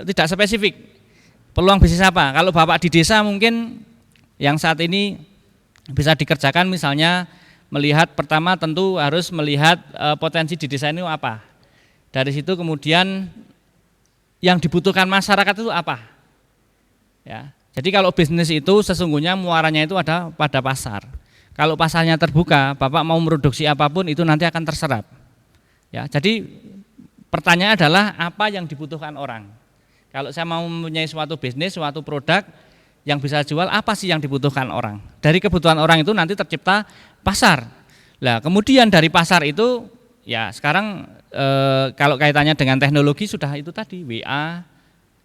tidak spesifik. Peluang bisnis apa? Kalau Bapak di desa mungkin yang saat ini bisa dikerjakan, misalnya melihat, pertama tentu harus melihat potensi di desa ini apa. Dari situ kemudian yang dibutuhkan masyarakat itu apa. Ya. Jadi kalau bisnis itu sesungguhnya muaranya itu ada pada pasar. Kalau pasarnya terbuka, Bapak mau produksi apapun itu nanti akan terserap. Ya, jadi pertanyaan adalah apa yang dibutuhkan orang. Kalau saya mau mempunyai suatu bisnis, suatu produk yang bisa jual, apa sih yang dibutuhkan orang? Dari kebutuhan orang itu nanti tercipta pasar. Nah, kemudian dari pasar itu, ya sekarang kalau kaitannya dengan teknologi sudah itu tadi, WA,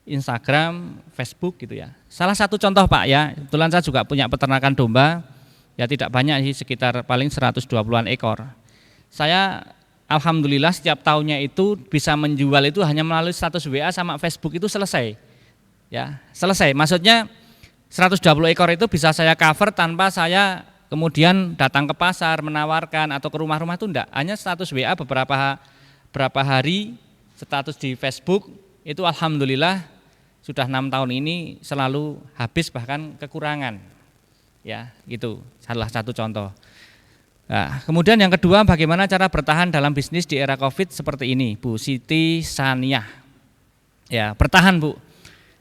Instagram, Facebook gitu ya. Salah satu contoh Pak ya, kebetulan saya juga punya peternakan domba, ya tidak banyak sih, sekitar paling 120-an ekor. Saya alhamdulillah setiap tahunnya itu bisa menjual itu hanya melalui status WA sama Facebook itu selesai. Ya, selesai. Maksudnya 120 ekor itu bisa saya cover tanpa saya kemudian datang ke pasar menawarkan atau ke rumah-rumah, itu enggak. Hanya status WA beberapa hari, status di Facebook itu alhamdulillah sudah 6 tahun ini selalu habis bahkan kekurangan. Ya, gitu. Salah satu contoh. Nah, kemudian yang kedua, bagaimana cara bertahan dalam bisnis di era Covid seperti ini, Bu Siti Saniah. Ya, bertahan Bu.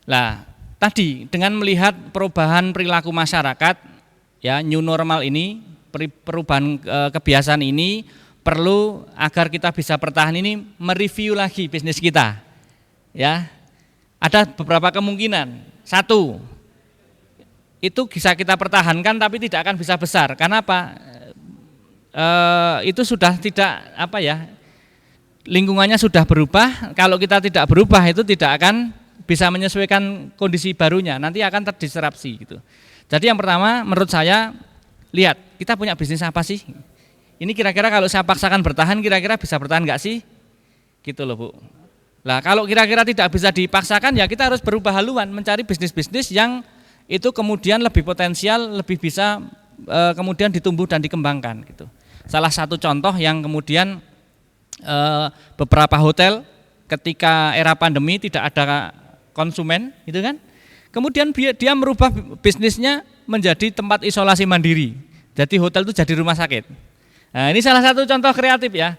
Nah, tadi dengan melihat perubahan perilaku masyarakat, ya new normal ini, perubahan kebiasaan ini, perlu agar kita bisa bertahan ini mereview lagi bisnis kita. Ya, ada beberapa kemungkinan. Satu, itu bisa kita pertahankan tapi tidak akan bisa besar. Karena apa? Itu sudah tidak apa ya, lingkungannya sudah berubah. Kalau kita tidak berubah itu tidak akan bisa menyesuaikan kondisi barunya, nanti akan terdisrupsi gitu. Jadi yang pertama menurut saya, lihat kita punya bisnis apa sih, ini kira-kira kalau saya paksakan bertahan kira-kira bisa bertahan enggak sih, gitu loh Bu. Lah kalau kira-kira tidak bisa dipaksakan, ya kita harus berubah haluan, mencari bisnis-bisnis yang itu kemudian lebih potensial, lebih bisa kemudian ditumbuh dan dikembangkan gitu. Salah satu contoh yang kemudian beberapa hotel ketika era pandemi tidak ada konsumen, gitu kan? Kemudian dia merubah bisnisnya menjadi tempat isolasi mandiri. Jadi hotel itu jadi rumah sakit. Nah, ini salah satu contoh kreatif ya.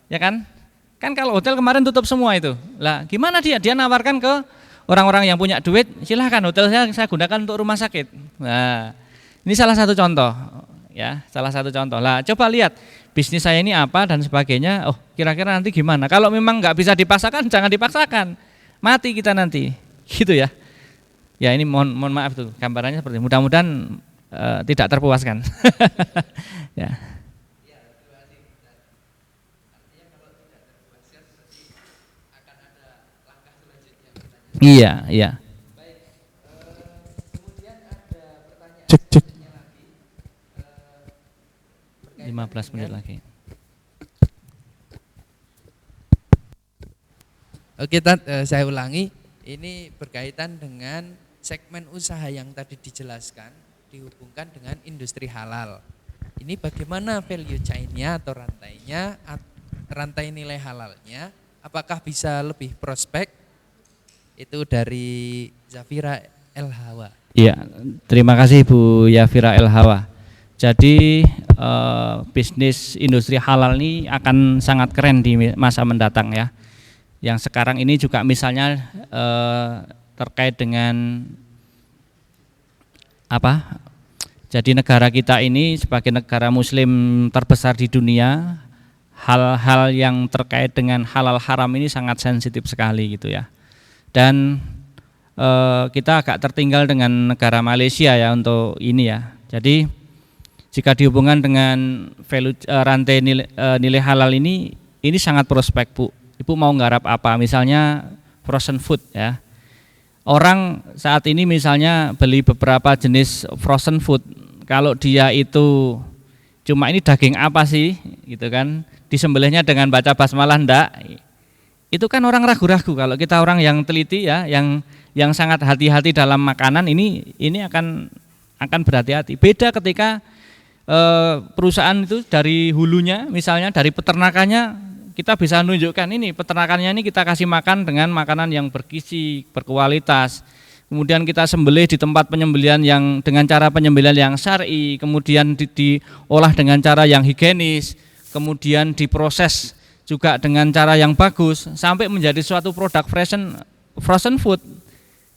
Ya kan? Kan kalau hotel kemarin tutup semua itu. Lah, gimana dia? Dia nawarkan ke orang-orang yang punya duit, silahkan hotel saya gunakan untuk rumah sakit. Nah, ini salah satu contoh. Ya, salah satu contoh. Lah, coba lihat bisnis saya ini apa dan sebagainya. Oh, kira-kira nanti gimana? Kalau memang nggak bisa dipaksakan, jangan dipaksakan. Mati kita nanti, gitu ya. Ya ini mohon maaf tuh gambarannya seperti. Mudah-mudahan tidak terpuaskan. Ya. Iya, iya. Kemudian ada pertanyaan. Cek. 15 menit lagi. Oke, saya ulangi. Ini berkaitan dengan segmen usaha yang tadi dijelaskan, dihubungkan dengan industri halal. Ini bagaimana value chain-nya atau rantainya, rantai nilai halalnya, apakah bisa lebih prospek? Itu dari Zafira El Hawa. Iya, terima kasih Bu Yafira El Hawa. Jadi bisnis industri halal ini akan sangat keren di masa mendatang ya. Yang sekarang ini juga misalnya terkait dengan apa? Jadi negara kita ini sebagai negara muslim terbesar di dunia, hal-hal yang terkait dengan halal haram ini sangat sensitif sekali gitu ya. Dan kita agak tertinggal dengan negara Malaysia ya untuk ini ya. Jadi jika dihubungkan dengan value, rantai nilai halal ini sangat prospek Bu. Ibu mau nggarap apa? Misalnya frozen food ya. Orang saat ini misalnya beli beberapa jenis frozen food, kalau dia itu cuma ini daging apa sih gitu kan, disembelihnya dengan baca basmalah enggak, itu kan orang ragu-ragu. Kalau kita orang yang teliti ya, yang sangat hati-hati dalam makanan ini akan berhati-hati. Beda ketika perusahaan itu dari hulunya, misalnya dari peternakannya, kita bisa menunjukkan ini peternakannya ini kita kasih makan dengan makanan yang bergizi, berkualitas. Kemudian kita sembelih di tempat penyembelihan yang dengan cara penyembelihan yang syar'i, kemudian diolah dengan cara yang higienis, kemudian diproses juga dengan cara yang bagus sampai menjadi suatu produk frozen food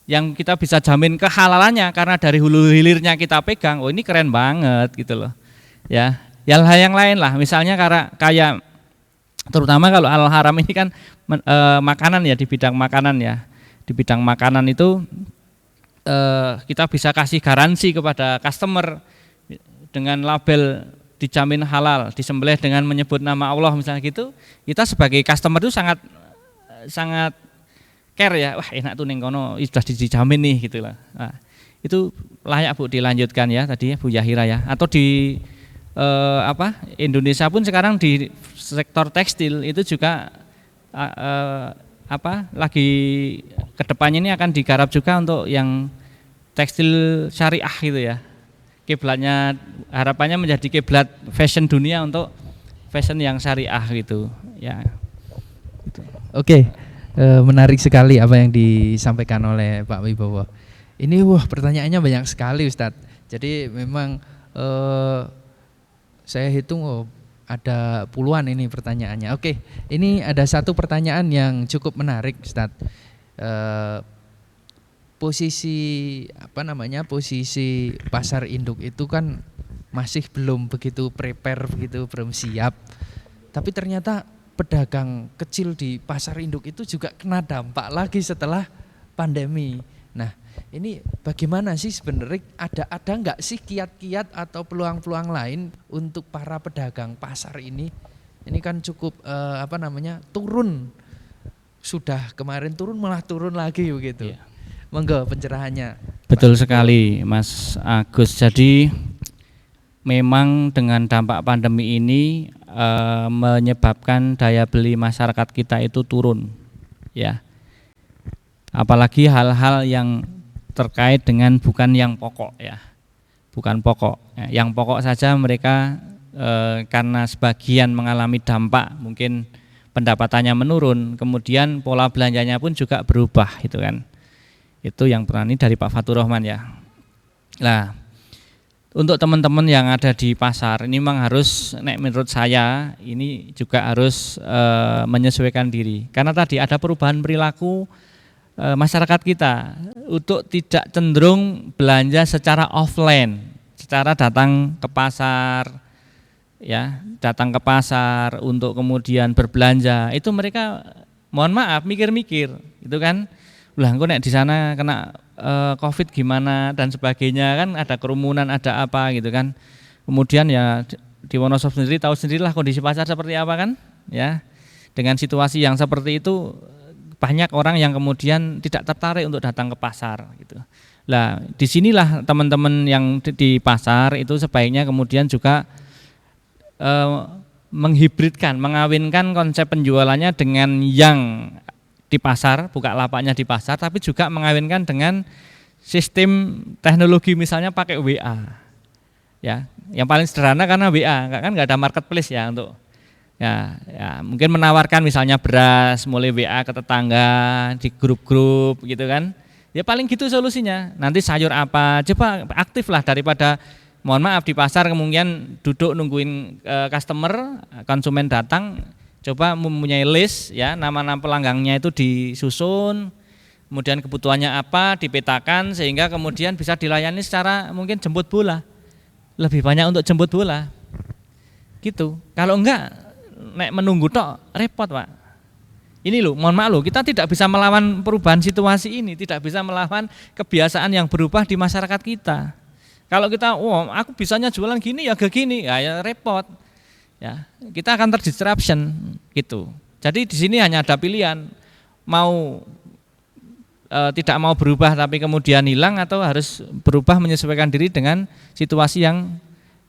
yang kita bisa jamin kehalalannya karena dari hulu hilirnya kita pegang. Oh, ini keren banget gitu loh. Ya, hal yang lain lah, misalnya kayak terutama kalau halal haram ini kan makanan ya, di bidang makanan ya. Di bidang makanan itu kita bisa kasih garansi kepada customer dengan label dijamin halal, disembelih dengan menyebut nama Allah misalnya gitu. Kita sebagai customer itu sangat care ya. Wah, enak tuh ning kono sudah dijamin nih gitu lah. Nah, itu layak Bu dilanjutkan ya tadi ya Bu Yahira ya. Atau di Indonesia pun sekarang di sektor tekstil itu juga lagi kedepannya ini akan digarap juga untuk yang tekstil syariah gitu ya. Kiblatnya harapannya menjadi kiblat fashion dunia untuk fashion yang syariah gitu ya. Gitu. Oke, menarik sekali apa yang disampaikan oleh Pak Wibowo. Ini pertanyaannya banyak sekali Ustadz. Jadi memang saya hitung ada puluhan ini pertanyaannya. Oke, ini ada satu pertanyaan yang cukup menarik Ustadz. Posisi pasar induk itu kan masih belum begitu prepare, belum siap. Tapi ternyata pedagang kecil di pasar induk itu juga kena dampak lagi setelah pandemi. Nah, ini bagaimana sih sebenarnya, ada enggak sih kiat-kiat atau peluang-peluang lain untuk para pedagang pasar ini? Ini kan cukup turun. Sudah kemarin turun malah turun lagi begitu. Iya. Monggo pencerahannya. Betul sekali Mas Agus. Jadi memang dengan dampak pandemi ini menyebabkan daya beli masyarakat kita itu turun. Ya. Apalagi hal-hal yang terkait dengan bukan yang pokok ya, bukan pokok. Yang pokok saja mereka karena sebagian mengalami dampak, mungkin pendapatannya menurun, kemudian pola belanjanya pun juga berubah gitu kan. Itu yang pernah ini dari Pak Fatur Rahman ya. Nah, untuk teman-teman yang ada di pasar ini memang harus, menurut saya ini juga harus menyesuaikan diri, karena tadi ada perubahan perilaku masyarakat kita untuk tidak cenderung belanja secara offline, secara datang ke pasar ya, datang ke pasar untuk kemudian berbelanja. Itu mereka mohon maaf mikir-mikir gitu kan, lah engko nek di sana kena Covid gimana dan sebagainya kan, ada kerumunan, ada apa gitu kan. Kemudian ya di Wonosobo sendiri tahu sendirilah kondisi pasar seperti apa kan ya. Dengan situasi yang seperti itu banyak orang yang kemudian tidak tertarik untuk datang ke pasar gitu. Lah, disinilah teman-teman yang di pasar itu sebaiknya kemudian juga menghibridkan, mengawinkan konsep penjualannya dengan yang di pasar, buka lapaknya di pasar, tapi juga mengawinkan dengan sistem teknologi, misalnya pakai WA. Ya, yang paling sederhana karena WA, kan nggak ada marketplace ya untuk ya mungkin menawarkan misalnya beras mulai WA ke tetangga di grup-grup gitu kan. Ya paling gitu solusinya. Nanti sayur apa, coba aktif lah daripada mohon maaf di pasar kemudian duduk nungguin customer, konsumen datang. Coba mempunyai list ya, nama-nama pelanggannya itu disusun, kemudian kebutuhannya apa dipetakan sehingga kemudian bisa dilayani secara mungkin jemput bola. lebih banyak untuk jemput bola. Gitu. Kalau enggak nek menunggu tok repot, Pak. Ini loh, mohon maaf loh, kita tidak bisa melawan perubahan situasi ini, tidak bisa melawan kebiasaan yang berubah di masyarakat kita. Kalau kita, aku bisanya jualan gini ya gini, ya repot. Ya, kita akan terdisruption gitu. Jadi di sini hanya ada pilihan, mau tidak mau berubah tapi kemudian hilang, atau harus berubah menyesuaikan diri dengan situasi yang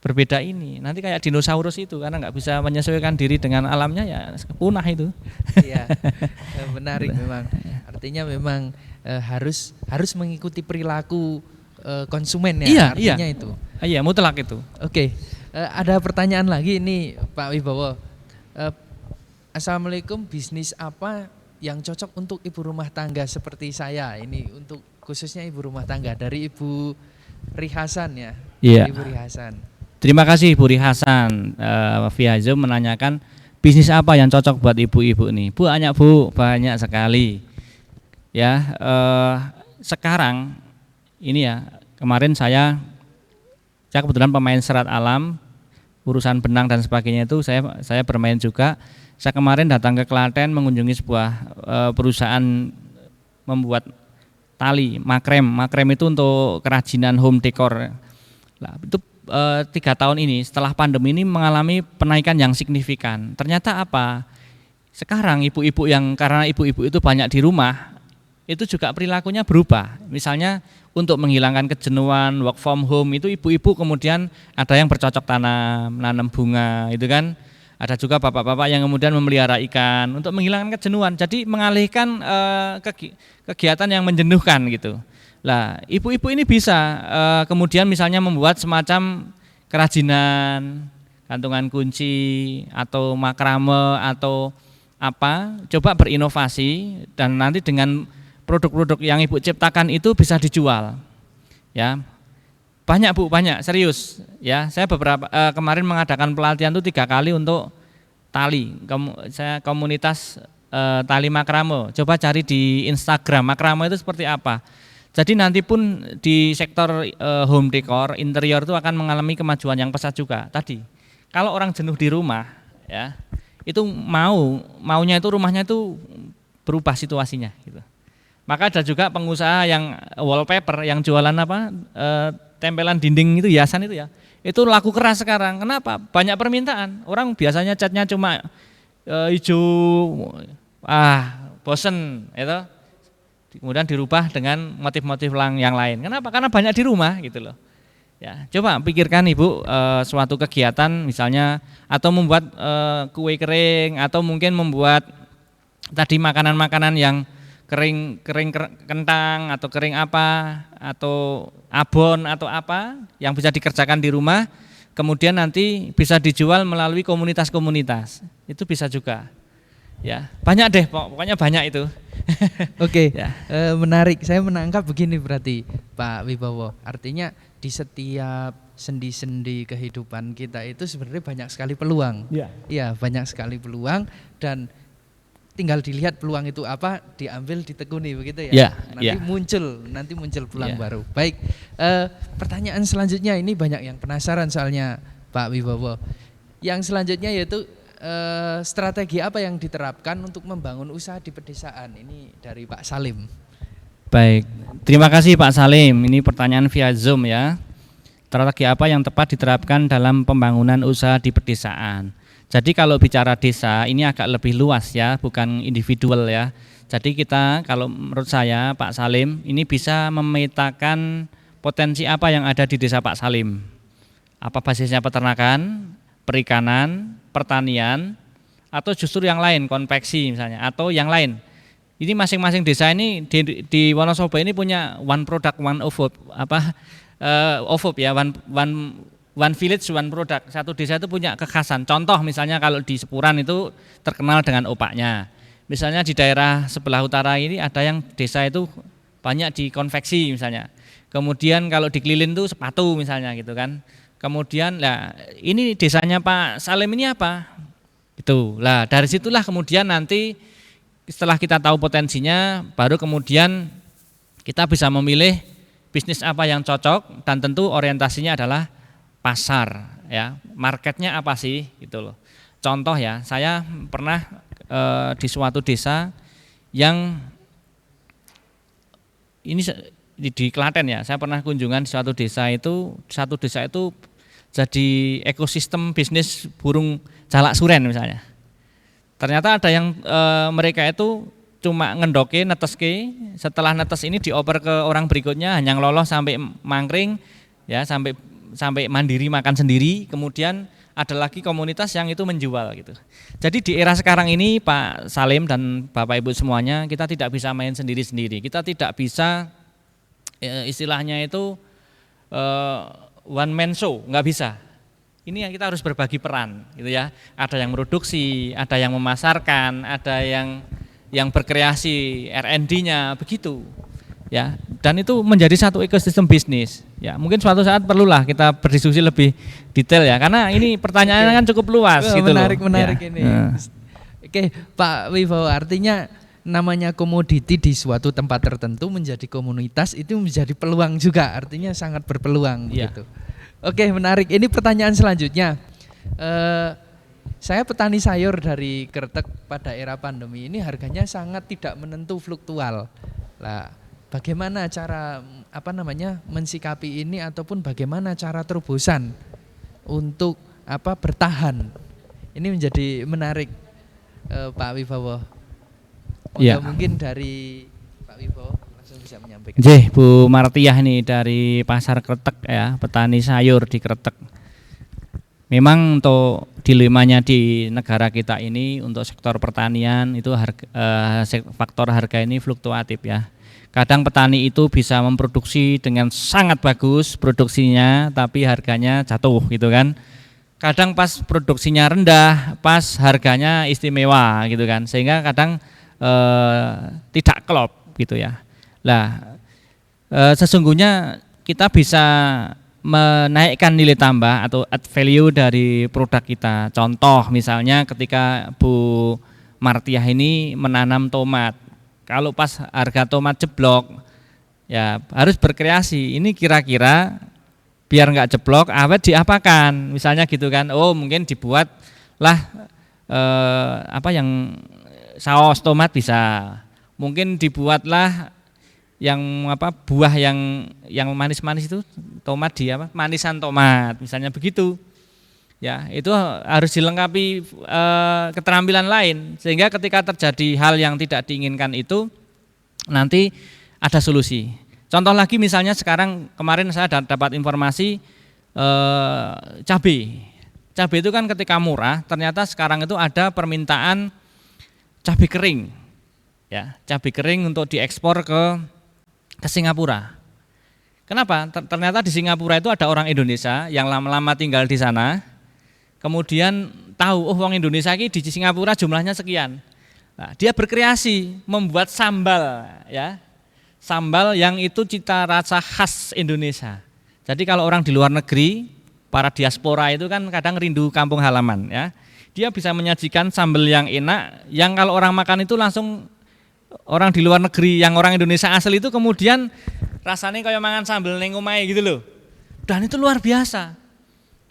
berbeda ini. Nanti kayak dinosaurus itu, karena nggak bisa menyesuaikan diri dengan alamnya, ya punah itu. Iya, menarik memang. Artinya memang harus mengikuti perilaku konsumen ya. Artinya itu. Iya, mutlak itu. Oke, ada pertanyaan lagi ini Pak Wibowo. Assalamualaikum, bisnis apa yang cocok untuk ibu rumah tangga seperti saya? Ini untuk khususnya ibu rumah tangga, dari Ibu Rihasan ya. Iya. Ibu Rihasan. Terima kasih Ibu Rihasan, via Zoom menanyakan bisnis apa yang cocok buat ibu-ibu nih. Banyak Bu, banyak sekali. Ya, sekarang ini ya, kemarin saya kebetulan pemain serat alam, urusan benang dan sebagainya itu saya bermain juga. Saya kemarin datang ke Klaten mengunjungi sebuah perusahaan membuat tali makrem. Makrem itu untuk kerajinan home decor. Nah, itu 3 tahun ini setelah pandemi ini mengalami penaikan yang signifikan. Ternyata apa? Sekarang ibu-ibu karena ibu-ibu itu banyak di rumah, itu juga perilakunya berubah. Misalnya untuk menghilangkan kejenuhan work from home, itu ibu-ibu kemudian ada yang bercocok tanam, nanam bunga, itu kan. Ada juga bapak-bapak yang kemudian memelihara ikan untuk menghilangkan kejenuhan. Jadi mengalihkan kegiatan yang menjenuhkan gitu. Lah, ibu-ibu ini bisa kemudian misalnya membuat semacam kerajinan, gantungan kunci atau makrame atau apa, coba berinovasi, dan nanti dengan produk-produk yang ibu ciptakan itu bisa dijual. Ya. Banyak Bu, banyak, serius. Ya, saya kemarin mengadakan pelatihan itu 3 kali untuk tali. Saya komunitas tali makrame. Coba cari di Instagram, makrame itu seperti apa. Jadi nanti pun di sektor home decor, interior itu akan mengalami kemajuan yang pesat juga. Tadi, kalau orang jenuh di rumah, ya, itu maunya itu rumahnya itu berubah situasinya gitu. Maka ada juga pengusaha yang wallpaper, yang jualan apa, tempelan dinding itu, hiasan itu ya, itu laku keras sekarang. Kenapa? Banyak permintaan. Orang biasanya catnya cuma hijau, bosen itu. Kemudian dirubah dengan motif-motif yang lain. Kenapa? Karena banyak di rumah gitu loh. Ya, coba pikirkan Ibu suatu kegiatan misalnya, atau membuat kue kering, atau mungkin membuat tadi makanan-makanan yang kering kentang atau kering apa, atau abon atau apa yang bisa dikerjakan di rumah, kemudian nanti bisa dijual melalui komunitas-komunitas. Itu bisa juga. Ya, banyak deh, pokoknya banyak itu. Oke, ya. Menarik. Saya menangkap begini berarti Pak Wibowo. Artinya di setiap sendi-sendi kehidupan kita itu sebenarnya banyak sekali peluang. Iya, banyak sekali peluang, dan tinggal dilihat peluang itu apa, diambil, ditekuni, begitu ya. Nanti muncul peluang baru. Baik, pertanyaan selanjutnya ini banyak yang penasaran soalnya Pak Wibowo. Yang selanjutnya yaitu strategi apa yang diterapkan untuk membangun usaha di pedesaan? Ini dari Pak Salim. Baik, terima kasih Pak Salim. Ini pertanyaan via Zoom ya. Strategi apa yang tepat diterapkan dalam pembangunan usaha di pedesaan? Jadi kalau bicara desa ini agak lebih luas ya, bukan individual ya. Jadi kita, kalau menurut saya Pak Salim, ini bisa memetakan potensi apa yang ada di desa Pak Salim. Apa basisnya peternakan, perikanan, pertanian, atau justru yang lain, konveksi misalnya, atau yang lain. Ini masing-masing desa ini di Wonosobo ini punya one product, one OVOP, OVOP ya, one village, one product. Satu desa itu punya kekhasan. Contoh misalnya kalau di Sepuran itu terkenal dengan opaknya. Misalnya di daerah sebelah utara ini ada yang desa itu banyak di konveksi misalnya. Kemudian kalau di Kelilin itu sepatu misalnya gitu kan. Kemudian lah ini desanya Pak Salim ini apa? Gitu. Lah dari situlah kemudian nanti setelah kita tahu potensinya, baru kemudian kita bisa memilih bisnis apa yang cocok, dan tentu orientasinya adalah pasar ya, marketnya apa sih gitu loh. Contoh ya, saya pernah di suatu desa yang ini di Klaten ya, saya pernah kunjungan di suatu desa itu, jadi ekosistem bisnis burung jalak suren misalnya. Ternyata ada yang mereka itu cuma ngendoke, neteske, setelah netes ini dioper ke orang berikutnya, hanya lolos sampai mangkring ya, sampai mandiri makan sendiri, kemudian ada lagi komunitas yang itu menjual gitu. Jadi di era sekarang ini Pak Salim dan Bapak Ibu semuanya, kita tidak bisa main sendiri-sendiri. Kita tidak bisa istilahnya itu one man show, nggak bisa. Ini yang kita harus berbagi peran gitu ya. Ada yang produksi, ada yang memasarkan, ada yang berkreasi R&D-nya begitu. Ya, dan itu menjadi satu ekosistem bisnis. Ya, mungkin suatu saat perlulah kita berdiskusi lebih detail ya, karena ini pertanyaannya kan cukup luas gitu menarik loh. Menarik Ya. ini. Oke, Pak Wibowo, artinya namanya komoditi di suatu tempat tertentu menjadi komunitas itu menjadi peluang juga, artinya sangat berpeluang Ya. gitu. Oke, menarik. Ini pertanyaan selanjutnya. Saya petani sayur dari Kretek pada era pandemi ini harganya sangat tidak menentu, fluktual. Lah, bagaimana cara mensikapi ini ataupun bagaimana cara terobosan untuk bertahan? Ini menjadi menarik, Pak Wibowo. Ya. Mungkin dari Pak Wibowo langsung bisa menyampaikan. Bu Martiah nih dari Pasar Kretek ya, petani sayur di Kretek. Memang untuk dilemanya di negara kita ini untuk sektor pertanian itu faktor harga ini fluktuatif ya. Kadang petani itu bisa memproduksi dengan sangat bagus produksinya, tapi harganya jatuh gitu kan. Kadang pas produksinya rendah, pas harganya istimewa gitu kan, sehingga kadang tidak klop gitu ya. Lah, sesungguhnya kita bisa menaikkan nilai tambah atau add value dari produk kita. Contoh misalnya ketika Bu Martiah ini menanam tomat. Kalau pas harga tomat jeblok, ya harus berkreasi. Ini kira-kira biar nggak jeblok, awet diapakan? Misalnya gitu kan. Oh mungkin dibuatlah yang saus tomat bisa. Mungkin dibuatlah yang buah yang manis-manis itu tomat manisan tomat misalnya begitu. Ya, itu harus dilengkapi keterampilan lain sehingga ketika terjadi hal yang tidak diinginkan itu nanti ada solusi. Contoh lagi misalnya sekarang kemarin saya dapat informasi cabai. Cabai itu kan ketika murah, ternyata sekarang itu ada permintaan cabai kering. Ya, cabai kering untuk diekspor ke Singapura. Kenapa? Ternyata di Singapura itu ada orang Indonesia yang lama-lama tinggal di sana. Kemudian tahu, orang Indonesia ini di Singapura jumlahnya sekian. Nah, dia berkreasi membuat sambal, ya, sambal yang itu cita rasa khas Indonesia. Jadi kalau orang di luar negeri, para diaspora itu kan kadang rindu kampung halaman, ya. Dia bisa menyajikan sambal yang enak, yang kalau orang makan itu langsung orang di luar negeri, yang orang Indonesia asli itu kemudian rasanya kayak mangan sambal ning omahe gitu loh. Dan itu luar biasa.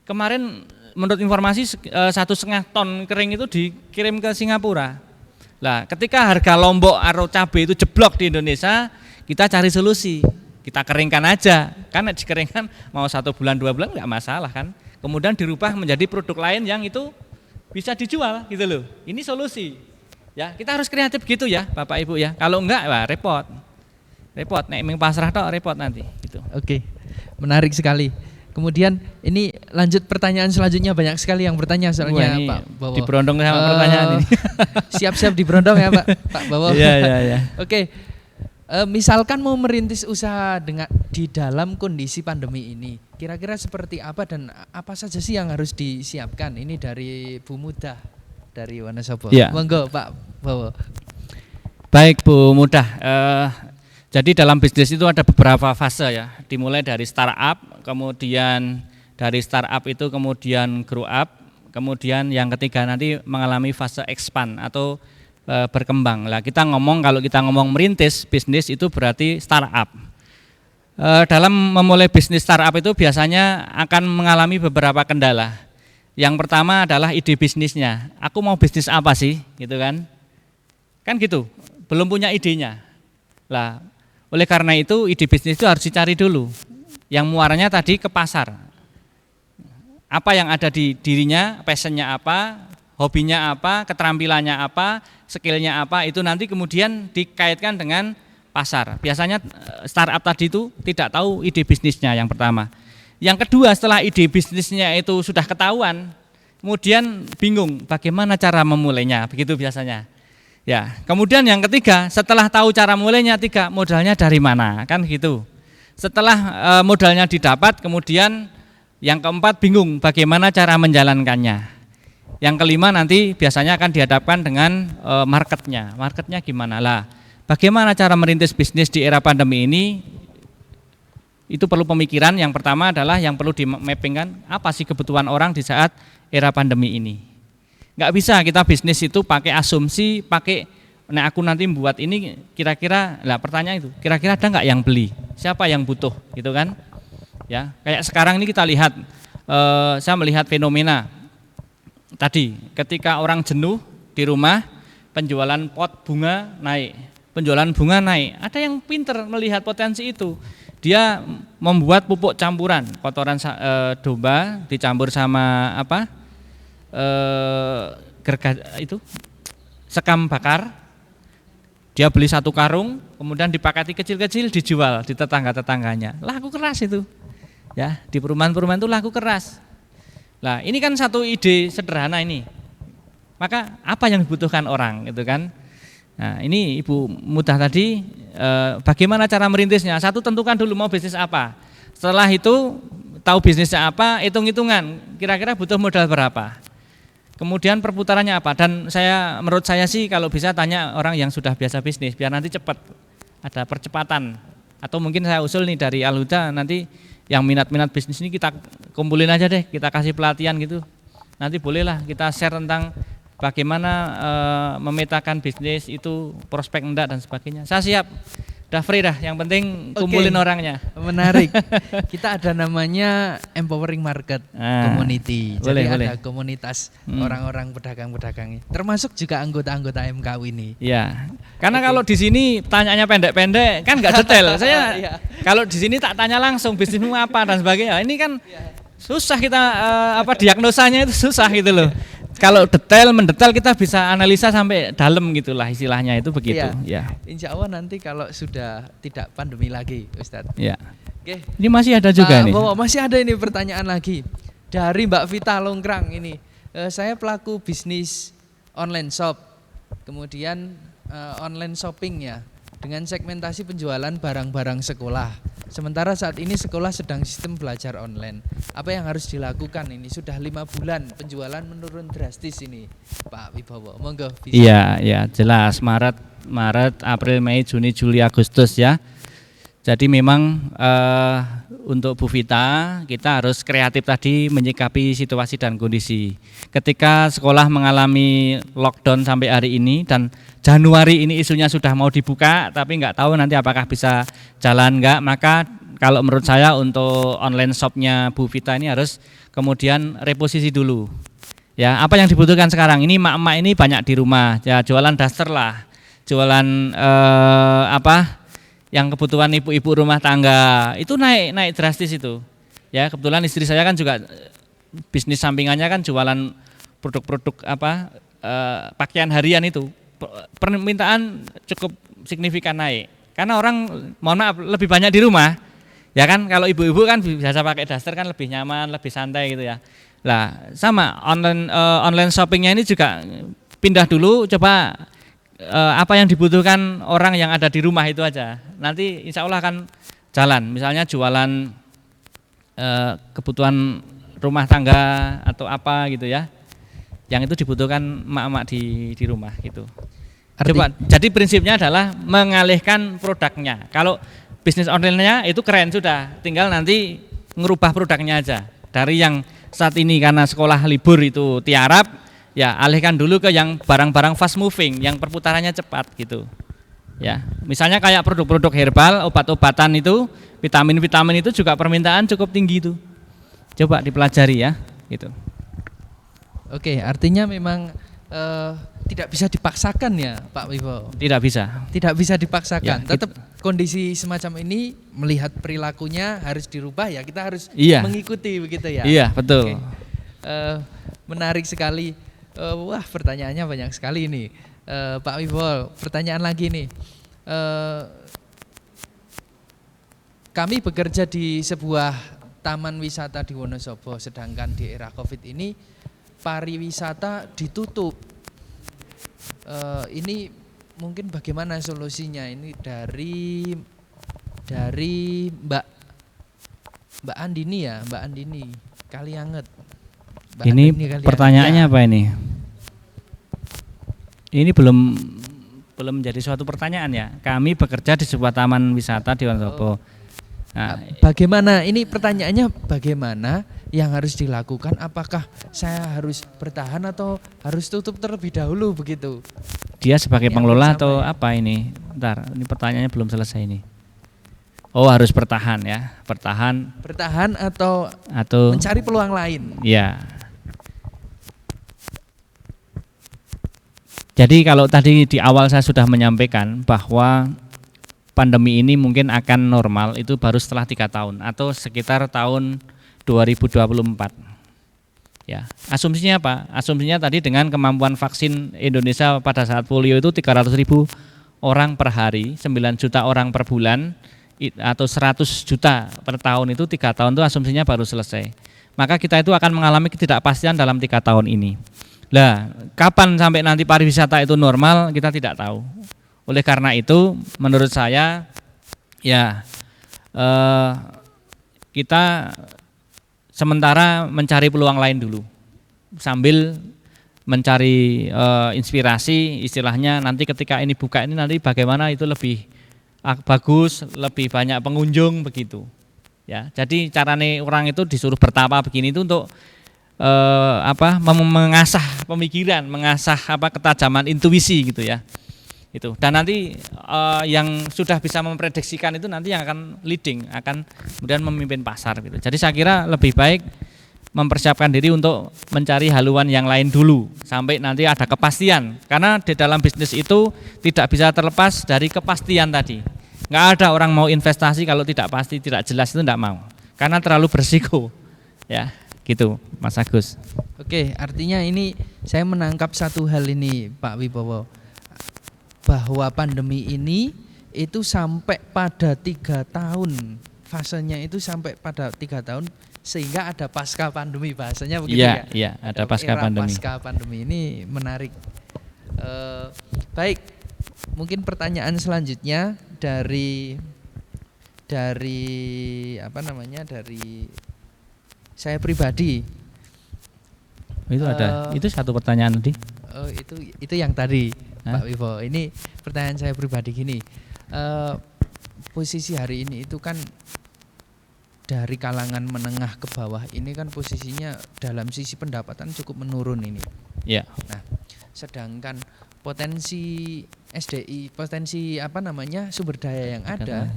Kemarin menurut informasi 1,5 ton kering itu dikirim ke Singapura. Lah, ketika harga lombok atau cabai itu jeblok di Indonesia, kita cari solusi. Kita keringkan aja. Karena dikeringkan mau 1 bulan 2 bulan enggak masalah kan. Kemudian dirubah menjadi produk lain yang itu bisa dijual gitu loh. Ini solusi. Ya, kita harus kreatif gitu ya, Bapak Ibu ya. Kalau enggak, wah repot. Repot, nek ming pasrah tok repot nanti gitu. Oke. Menarik sekali. Kemudian ini lanjut pertanyaan selanjutnya, banyak sekali yang bertanya soalnya Pak Bowo. Diberondong sama pertanyaan ini. Siap-siap diberondong ya Pak Bowo. Iya. Oke. Misalkan mau merintis usaha di dalam kondisi pandemi ini, kira-kira seperti apa dan apa saja sih yang harus disiapkan? Ini dari Bu Mudah dari Wonosobo. Ya. Monggo Pak Bowo. Baik Bu Mudah. Jadi dalam bisnis itu ada beberapa fase ya. Dimulai dari startup, kemudian dari startup itu kemudian grow up, kemudian yang ketiga nanti mengalami fase expand atau berkembang. Lah kita kalau kita ngomong merintis bisnis itu berarti startup. Dalam memulai bisnis startup itu biasanya akan mengalami beberapa kendala. Yang pertama adalah ide bisnisnya. Aku mau bisnis apa sih, gitu kan? Kan gitu, belum punya idenya. Lah, oleh karena itu ide bisnis itu harus dicari dulu. Yang muaranya tadi ke pasar. Apa yang ada di dirinya, passionnya apa, hobinya apa, keterampilannya apa, skillnya apa, itu nanti kemudian dikaitkan dengan pasar. Biasanya startup tadi itu tidak tahu ide bisnisnya yang pertama. Yang kedua, setelah ide bisnisnya itu sudah ketahuan, kemudian bingung bagaimana cara memulainya, begitu biasanya. Ya, kemudian yang ketiga, setelah tahu cara mulainya, modalnya dari mana, kan gitu. Setelah modalnya didapat, kemudian yang keempat bingung bagaimana cara menjalankannya. Yang kelima nanti biasanya akan dihadapkan dengan marketnya. Marketnya gimana lah? Bagaimana cara merintis bisnis di era pandemi ini? Itu perlu pemikiran. Yang pertama adalah yang perlu di-mappingkan apa sih kebutuhan orang di saat era pandemi ini. Nggak bisa kita bisnis itu pakai asumsi, nah aku nanti buat ini kira-kira, lah pertanyaan itu, kira-kira ada nggak yang beli? Siapa yang butuh, gitu kan? Ya, kayak sekarang ini kita lihat, saya melihat fenomena tadi, ketika orang jenuh di rumah, penjualan pot bunga naik. Penjualan bunga naik, ada yang pinter melihat potensi itu. Dia membuat pupuk campuran, kotoran domba dicampur sama apa? Itu sekam bakar. Dia beli 1 karung, kemudian dipakati kecil-kecil dijual di tetangga-tetangganya. Laku keras itu. Ya, di perumahan-perumahan itu laku keras. Nah, ini kan satu ide sederhana ini. Maka apa yang dibutuhkan orang, gitu kan? Nah, ini Ibu Mudah tadi bagaimana cara merintisnya? Satu, tentukan dulu mau bisnis apa. Setelah itu tahu bisnisnya apa, hitung-hitungan kira-kira butuh modal berapa. Kemudian perputarannya apa? Dan menurut saya sih kalau bisa tanya orang yang sudah biasa bisnis biar nanti cepat ada percepatan. Atau mungkin saya usul nih dari Al-Huda, nanti yang minat-minat bisnis ini kita kumpulin aja deh, kita kasih pelatihan gitu. Nanti bolehlah kita share tentang bagaimana memetakan bisnis itu prospek enggak dan sebagainya. Saya siap, udah free dah, yang penting kumpulin orangnya. Menarik. Kita ada namanya Empowering Market Community. Jadi ada komunitas orang-orang pedagang-pedagang, termasuk juga anggota-anggota MKU ini. Ya, karena kalau di sini tanyanya pendek-pendek kan nggak detail. Saya kalau di sini tak tanya langsung bisnismu apa dan sebagainya. Ini kan susah kita diagnosanya itu susah gitu loh. Kalau mendetail kita bisa analisa sampai dalam gitulah istilahnya itu begitu. Ya. Insya Allah nanti kalau sudah tidak pandemi lagi, Ustadz. Ya. Oke. Ini masih ada juga nih. Masih ada ini pertanyaan lagi dari Mbak Vita Longkrang ini. Saya pelaku bisnis online shop, kemudian online shopping ya, dengan segmentasi penjualan barang-barang sekolah. Sementara saat ini sekolah sedang sistem belajar online. Apa yang harus dilakukan ini? Sudah 5 bulan penjualan menurun drastis ini, Pak Wibowo. Monggo. Iya, jelas Maret, April, Mei, Juni, Juli, Agustus ya. Jadi memang untuk Bu Vita kita harus kreatif tadi menyikapi situasi dan kondisi. Ketika sekolah mengalami lockdown sampai hari ini dan Januari ini isunya sudah mau dibuka tapi nggak tahu nanti apakah bisa jalan nggak, maka kalau menurut saya untuk online shopnya Bu Vita ini harus kemudian reposisi dulu. Ya, apa yang dibutuhkan sekarang ini emak-emak ini banyak di rumah, ya jualan daster lah, jualan yang kebutuhan ibu-ibu rumah tangga itu naik drastis itu. Ya, kebetulan istri saya kan juga bisnis sampingannya kan jualan produk-produk pakaian harian itu. Permintaan cukup signifikan naik. Karena orang mohon maaf lebih banyak di rumah. Ya kan, kalau ibu-ibu kan biasa pakai daster kan lebih nyaman, lebih santai gitu ya. Lah, sama online shoppingnya ini juga pindah dulu, coba apa yang dibutuhkan orang yang ada di rumah itu aja. Nanti insya Allah akan jalan. Misalnya jualan kebutuhan rumah tangga atau apa gitu ya, yang itu dibutuhkan emak-emak di rumah gitu. Coba, jadi prinsipnya adalah mengalihkan produknya. Kalau bisnis online-nya itu keren sudah, tinggal nanti ngerubah produknya aja. Dari yang saat ini karena sekolah libur itu tiarap, ya alihkan dulu ke yang barang-barang fast moving, yang perputarannya cepat gitu. Ya, misalnya kayak produk-produk herbal, obat-obatan itu, vitamin-vitamin itu juga permintaan cukup tinggi itu. Coba dipelajari ya, gitu. Oke, artinya memang tidak bisa dipaksakan ya Pak Wibowo. Tidak bisa. Tidak bisa dipaksakan. Ya, Tetap kondisi semacam ini melihat perilakunya harus dirubah ya. Kita harus Iya. mengikuti begitu ya. Iya, betul. Oke. Menarik sekali. Wah, pertanyaannya banyak sekali ini. Pak Wibowo, pertanyaan lagi nih. Kami bekerja di sebuah taman wisata di Wonosobo, sedangkan di era Covid ini pariwisata ditutup. Ini mungkin bagaimana solusinya? Ini dari Mbak Andini ya, Mbak Andini Kalianget. Mbak Ini Andini Kalianget. pertanyaannya Ya. apa ini? Ini belum menjadi suatu pertanyaan ya. Kami bekerja di sebuah taman wisata di Wonosobo. Nah, Bagaimana? Ini pertanyaannya bagaimana yang harus dilakukan? Apakah saya harus bertahan atau harus tutup terlebih dahulu begitu? dia sebagai Yang pengelola bersama atau ya. apa ini? Bentar, ini pertanyaannya belum selesai ini. Oh, harus bertahan ya. Bertahan Bertahan atau atau mencari peluang lain? ya. Jadi kalau tadi di awal saya sudah menyampaikan bahwa pandemi ini mungkin akan normal itu baru setelah 3 tahun atau sekitar tahun 2024. Ya, asumsinya apa? Asumsinya tadi dengan kemampuan vaksin Indonesia pada saat polio itu 300.000 orang per hari, 9 juta orang per bulan atau 100 juta per tahun itu 3 tahun itu asumsinya baru selesai. Maka kita itu akan mengalami ketidakpastian dalam 3 tahun ini. Lah, kapan sampai nanti pariwisata itu normal kita tidak tahu. Oleh karena itu, menurut saya, ya kita sementara mencari peluang lain dulu, sambil mencari inspirasi, istilahnya nanti ketika ini buka ini nanti bagaimana itu lebih bagus, lebih banyak pengunjung begitu. Ya, jadi caranya orang itu disuruh bertapa begini itu untuk mengasah pemikiran, mengasah ketajaman intuisi gitu ya. Itu. Dan nanti yang sudah bisa memprediksikan itu nanti yang akan leading, akan kemudian memimpin pasar gitu. Jadi saya kira lebih baik mempersiapkan diri untuk mencari haluan yang lain dulu sampai nanti ada kepastian. Karena di dalam bisnis itu tidak bisa terlepas dari kepastian tadi. Nggak ada orang mau investasi kalau tidak pasti, tidak jelas itu enggak mau. Karena terlalu berisiko. Ya, gitu Mas Agus. Oke, artinya ini saya menangkap satu hal ini Pak Wibowo, bahwa pandemi ini itu sampai pada 3 tahun, fasenya itu sampai pada 3 tahun, sehingga ada pasca pandemi, bahasanya begitu ya? Iya, ada pasca pandemi. Pasca pandemi ini menarik. Baik, mungkin pertanyaan selanjutnya dari saya pribadi. Itu ada, itu satu pertanyaan tadi. Oh, itu yang tadi. Hah? Pak Wibowo, ini pertanyaan saya pribadi gini, posisi hari ini itu kan dari kalangan menengah ke bawah ini kan posisinya dalam sisi pendapatan cukup menurun ini. Ya. Nah, sedangkan potensi SDI, potensi sumber daya yang ada,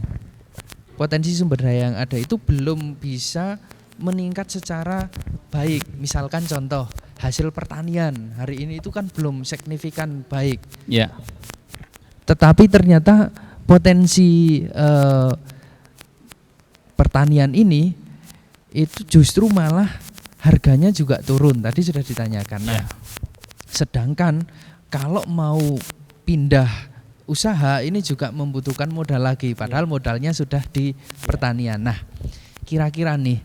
potensi sumber daya yang ada itu belum bisa meningkat secara baik. Misalkan contoh hasil pertanian hari ini itu kan belum signifikan baik. Ya. Tetapi ternyata potensi pertanian ini itu justru malah harganya juga turun. Tadi sudah ditanyakan. Nah, sedangkan kalau mau pindah usaha ini juga membutuhkan modal lagi. Padahal modalnya sudah di pertanian. Nah, kira-kira nih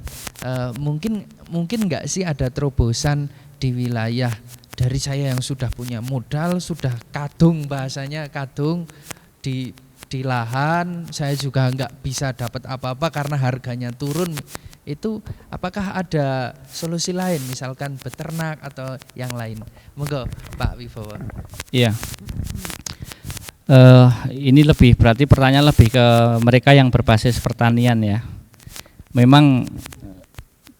mungkin nggak sih ada terobosan di wilayah dari saya yang sudah punya modal, sudah kadung, bahasanya kadung di lahan, saya juga nggak bisa dapat apa-apa karena harganya turun. Itu apakah ada solusi lain, misalkan beternak atau yang lain? Monggo Pak Wibowo. Iya. Ini lebih berarti pertanyaan lebih ke mereka yang berbasis pertanian ya. Memang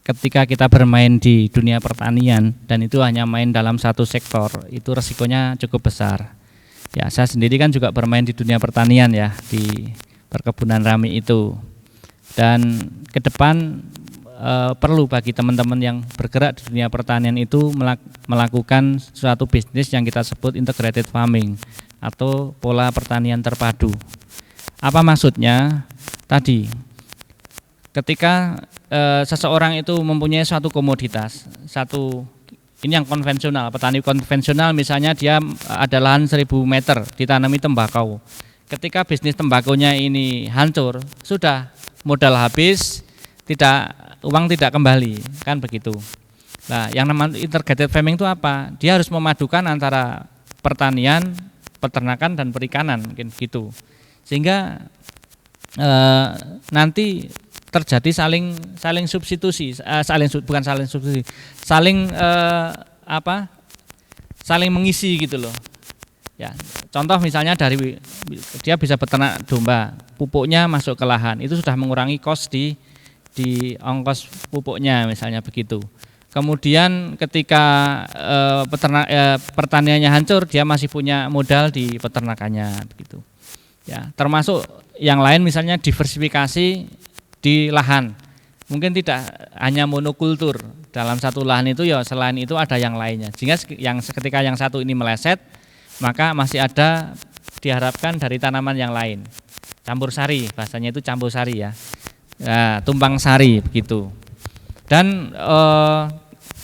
ketika kita bermain di dunia pertanian dan itu hanya main dalam satu sektor, itu resikonya cukup besar. Ya, saya sendiri kan juga bermain di dunia pertanian ya, di perkebunan rami itu. Dan ke depan perlu bagi teman-teman yang bergerak di dunia pertanian itu melakukan suatu bisnis yang kita sebut integrated farming atau pola pertanian terpadu. Apa maksudnya? Tadi ketika seseorang itu mempunyai suatu komoditas, ini yang konvensional, petani konvensional misalnya dia ada lahan 1000 meter ditanami tembakau. Ketika bisnis tembakonya ini hancur, sudah modal habis, uang tidak kembali, kan begitu. Nah, yang namanya integrated farming itu apa? Dia harus memadukan antara pertanian, peternakan dan perikanan, mungkin gitu. Sehingga nanti terjadi saling substitusi, saling mengisi gitu loh. Ya, contoh misalnya dia bisa beternak domba, pupuknya masuk ke lahan, itu sudah mengurangi kos di ongkos pupuknya misalnya begitu. Kemudian ketika pertaniannya hancur, dia masih punya modal di peternakannya begitu. Ya, termasuk yang lain misalnya diversifikasi di lahan, mungkin tidak hanya monokultur dalam satu lahan itu, ya selain itu ada yang lainnya, sehingga ketika yang satu ini meleset, maka masih ada diharapkan dari tanaman yang lain, campur sari, bahasanya itu campur sari ya, tumpang sari begitu. Dan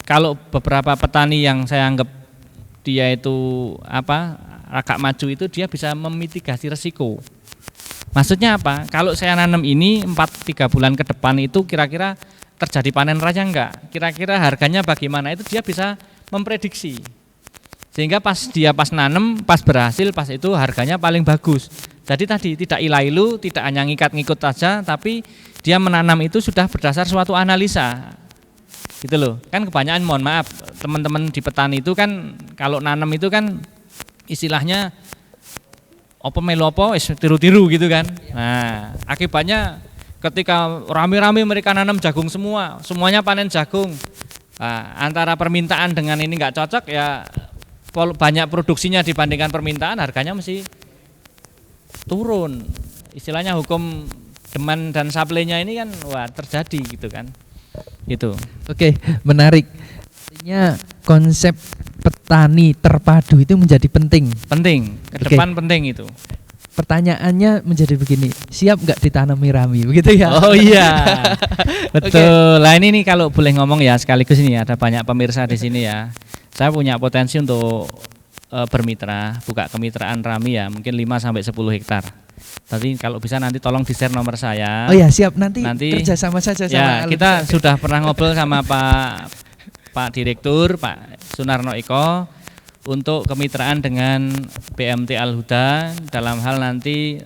kalau beberapa petani yang saya anggap dia itu agak maju itu, dia bisa memitigasi resiko. Maksudnya apa? Kalau saya nanam ini 3 bulan ke depan itu kira-kira terjadi panen raya enggak? Kira-kira harganya bagaimana? Itu dia bisa memprediksi. Sehingga pas nanam, pas berhasil, pas itu harganya paling bagus. Jadi tadi tidak ilailu, tidak hanya ngikut saja, tapi dia menanam itu sudah berdasar suatu analisa. Gitu loh. Kan kebanyakan, mohon maaf, teman-teman di petani itu kan kalau nanam itu kan istilahnya apa melu apa tiru-tiru gitu kan. Nah, akibatnya ketika rame-rame mereka nanam jagung semuanya panen jagung. Nah, antara permintaan dengan ini enggak cocok ya, banyak produksinya dibandingkan permintaan, harganya mesti turun. Istilahnya hukum demand dan supply-nya ini kan terjadi gitu kan. Gitu. Oke, menarik. Artinya konsep petani terpadu itu menjadi penting. Ke depan penting itu. Pertanyaannya menjadi begini, siap nggak ditanami rami, begitu ya? Oh iya, betul. Lah ini nih kalau boleh ngomong ya sekaligus ini, ada banyak pemirsa di sini ya. Saya punya potensi untuk bermitra, buka kemitraan rami ya, mungkin 5-10 hektar. Tapi kalau bisa nanti tolong di-share nomor saya. Oh ya, siap, nanti kerjasama saja sama ya, kita sudah pernah ngobrol sama Pak Direktur, Pak Sunarno Eko, untuk kemitraan dengan BMT Al Huda dalam hal nanti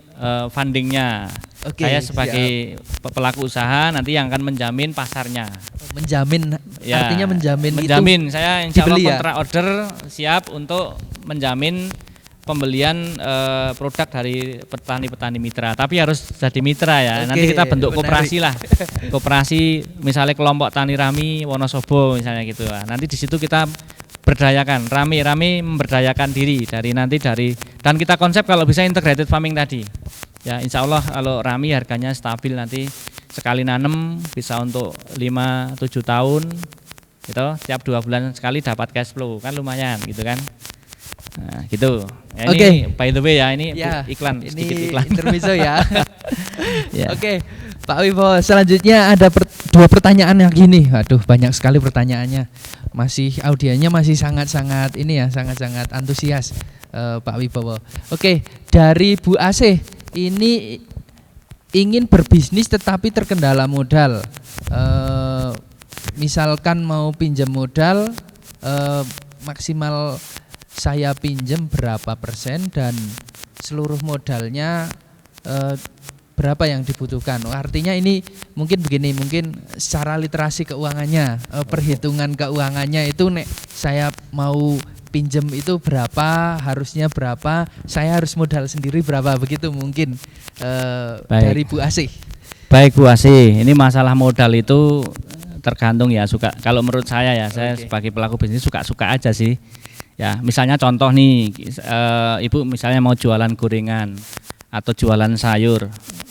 fundingnya. Oke, saya sebagai pelaku usaha nanti yang akan menjamin pasarnya. Menjamin, ya, artinya menjamin itu saya insya Allah kontrak order siap untuk menjamin pembelian produk dari petani-petani mitra, tapi harus jadi mitra ya. Oke, nanti kita bentuk koperasi lah, koperasi misalnya kelompok tani rami Wonosobo misalnya gitu. Nanti di situ kita berdayakan, rami memberdayakan diri dan kita konsep kalau bisa integrated farming tadi. Ya insya Allah kalau rami harganya stabil, nanti sekali nanam bisa untuk 5-7 tahun gitu, tiap 2 bulan sekali dapat cash flow, kan lumayan gitu kan. Nah, gitu. Ya, ini by the way ya, ini ya, sedikit iklan. Intermezzo ya. Ya. Oke, Pak Wibowo, selanjutnya ada 2 pertanyaan yang gini. Waduh, banyak sekali pertanyaannya. Audiennya masih sangat-sangat sangat-sangat antusias, Pak Wibowo. Oke, dari Bu Asih, ini ingin berbisnis tetapi terkendala modal. Misalkan mau pinjam modal, maksimal saya pinjam berapa persen dan seluruh modalnya berapa yang dibutuhkan. Artinya ini mungkin begini, mungkin secara literasi keuangannya, perhitungan keuangannya itu saya mau pinjam itu berapa, harusnya berapa, saya harus modal sendiri berapa, begitu mungkin dari Bu Asih. Baik Bu Asih, ini masalah modal itu tergantung ya, suka. Kalau menurut saya ya, saya sebagai pelaku bisnis suka-suka aja sih. Ya, misalnya contoh nih, Ibu misalnya mau jualan gorengan atau jualan sayur,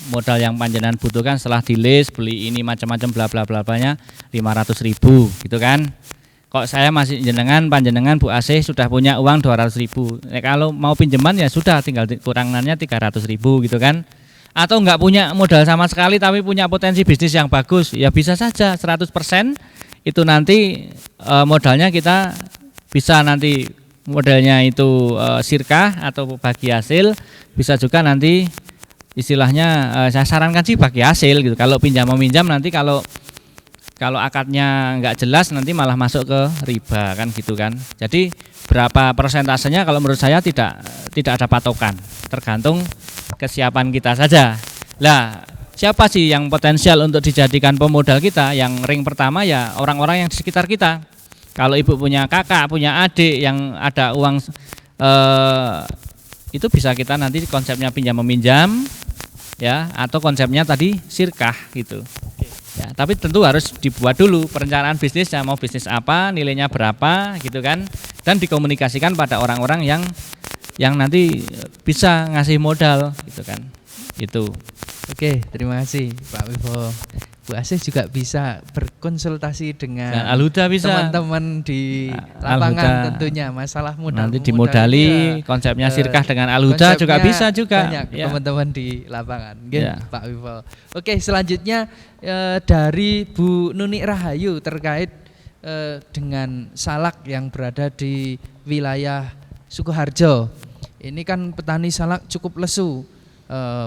modal yang panjenengan butuhkan setelah di list beli ini macam-macam bla bla bla nya 500.000 gitu kan. Kok saya masih panjenengan Bu Asih sudah punya uang 200.000. Kalau mau pinjaman ya sudah tinggal kurangannya 300.000 gitu kan. Atau enggak punya modal sama sekali tapi punya potensi bisnis yang bagus, ya bisa saja 100% itu nanti modalnya kita bisa nanti modelnya itu sirkah atau bagi hasil, bisa juga nanti istilahnya saya sarankan sih bagi hasil gitu. Kalau pinjam meminjam nanti kalau akadnya nggak jelas nanti malah masuk ke riba kan gitu kan. Jadi berapa persentasenya kalau menurut saya tidak ada patokan, tergantung kesiapan kita saja. Lah, siapa sih yang potensial untuk dijadikan pemodal kita? Yang ring pertama ya orang-orang yang di sekitar kita. Kalau ibu punya kakak, punya adik yang ada uang itu bisa kita nanti konsepnya pinjam meminjam ya, atau konsepnya tadi sirkah gitu. Ya, tapi tentu harus dibuat dulu perencanaan bisnisnya, mau bisnis apa, nilainya berapa gitu kan, dan dikomunikasikan pada orang-orang yang nanti bisa ngasih modal gitu kan. Itu. Oke, terima kasih Pak Wibowo. Bu Asih juga bisa berkonsultasi dengan Al-Huda bisa. Teman-teman di lapangan Al-Huda. Tentunya masalah modal. Nanti dimodali konsepnya sirkah dengan Al-Huda juga bisa juga. Banyak ya. teman-teman di lapangan. Mungkin Ya. Pak Wibowo. Oke, selanjutnya dari Bu Nuni Rahayu terkait dengan salak yang berada di wilayah Sukoharjo. Ini kan petani salak cukup lesu.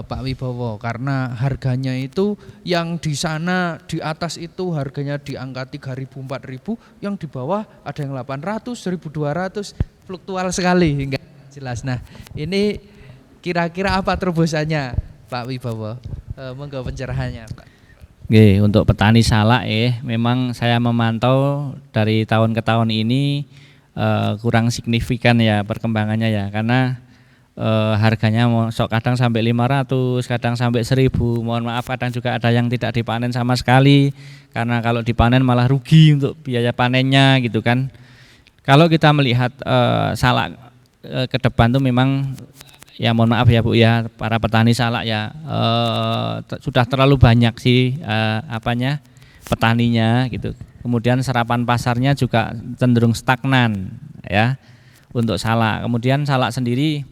Pak Wibowo, karena harganya itu yang di sana di atas itu harganya di angka 3.000 4.000, yang di bawah ada yang 800 1.200, fluktual sekali hingga jelas. Nah, ini kira-kira apa terobosannya Pak Wibowo? Monggo pencerahannya Pak. Oke, untuk petani salak memang saya memantau dari tahun ke tahun ini kurang signifikan ya perkembangannya ya, karena harganya sok kadang sampai 500, kadang sampai 1.000. Mohon maaf, kadang juga ada yang tidak dipanen sama sekali, karena kalau dipanen malah rugi untuk biaya panennya gitu kan. Kalau kita melihat salak ke depan tuh memang ya mohon maaf ya Bu ya, para petani salak ya sudah terlalu banyak sih petaninya gitu. Kemudian serapan pasarnya juga cenderung stagnan ya untuk salak. Kemudian salak sendiri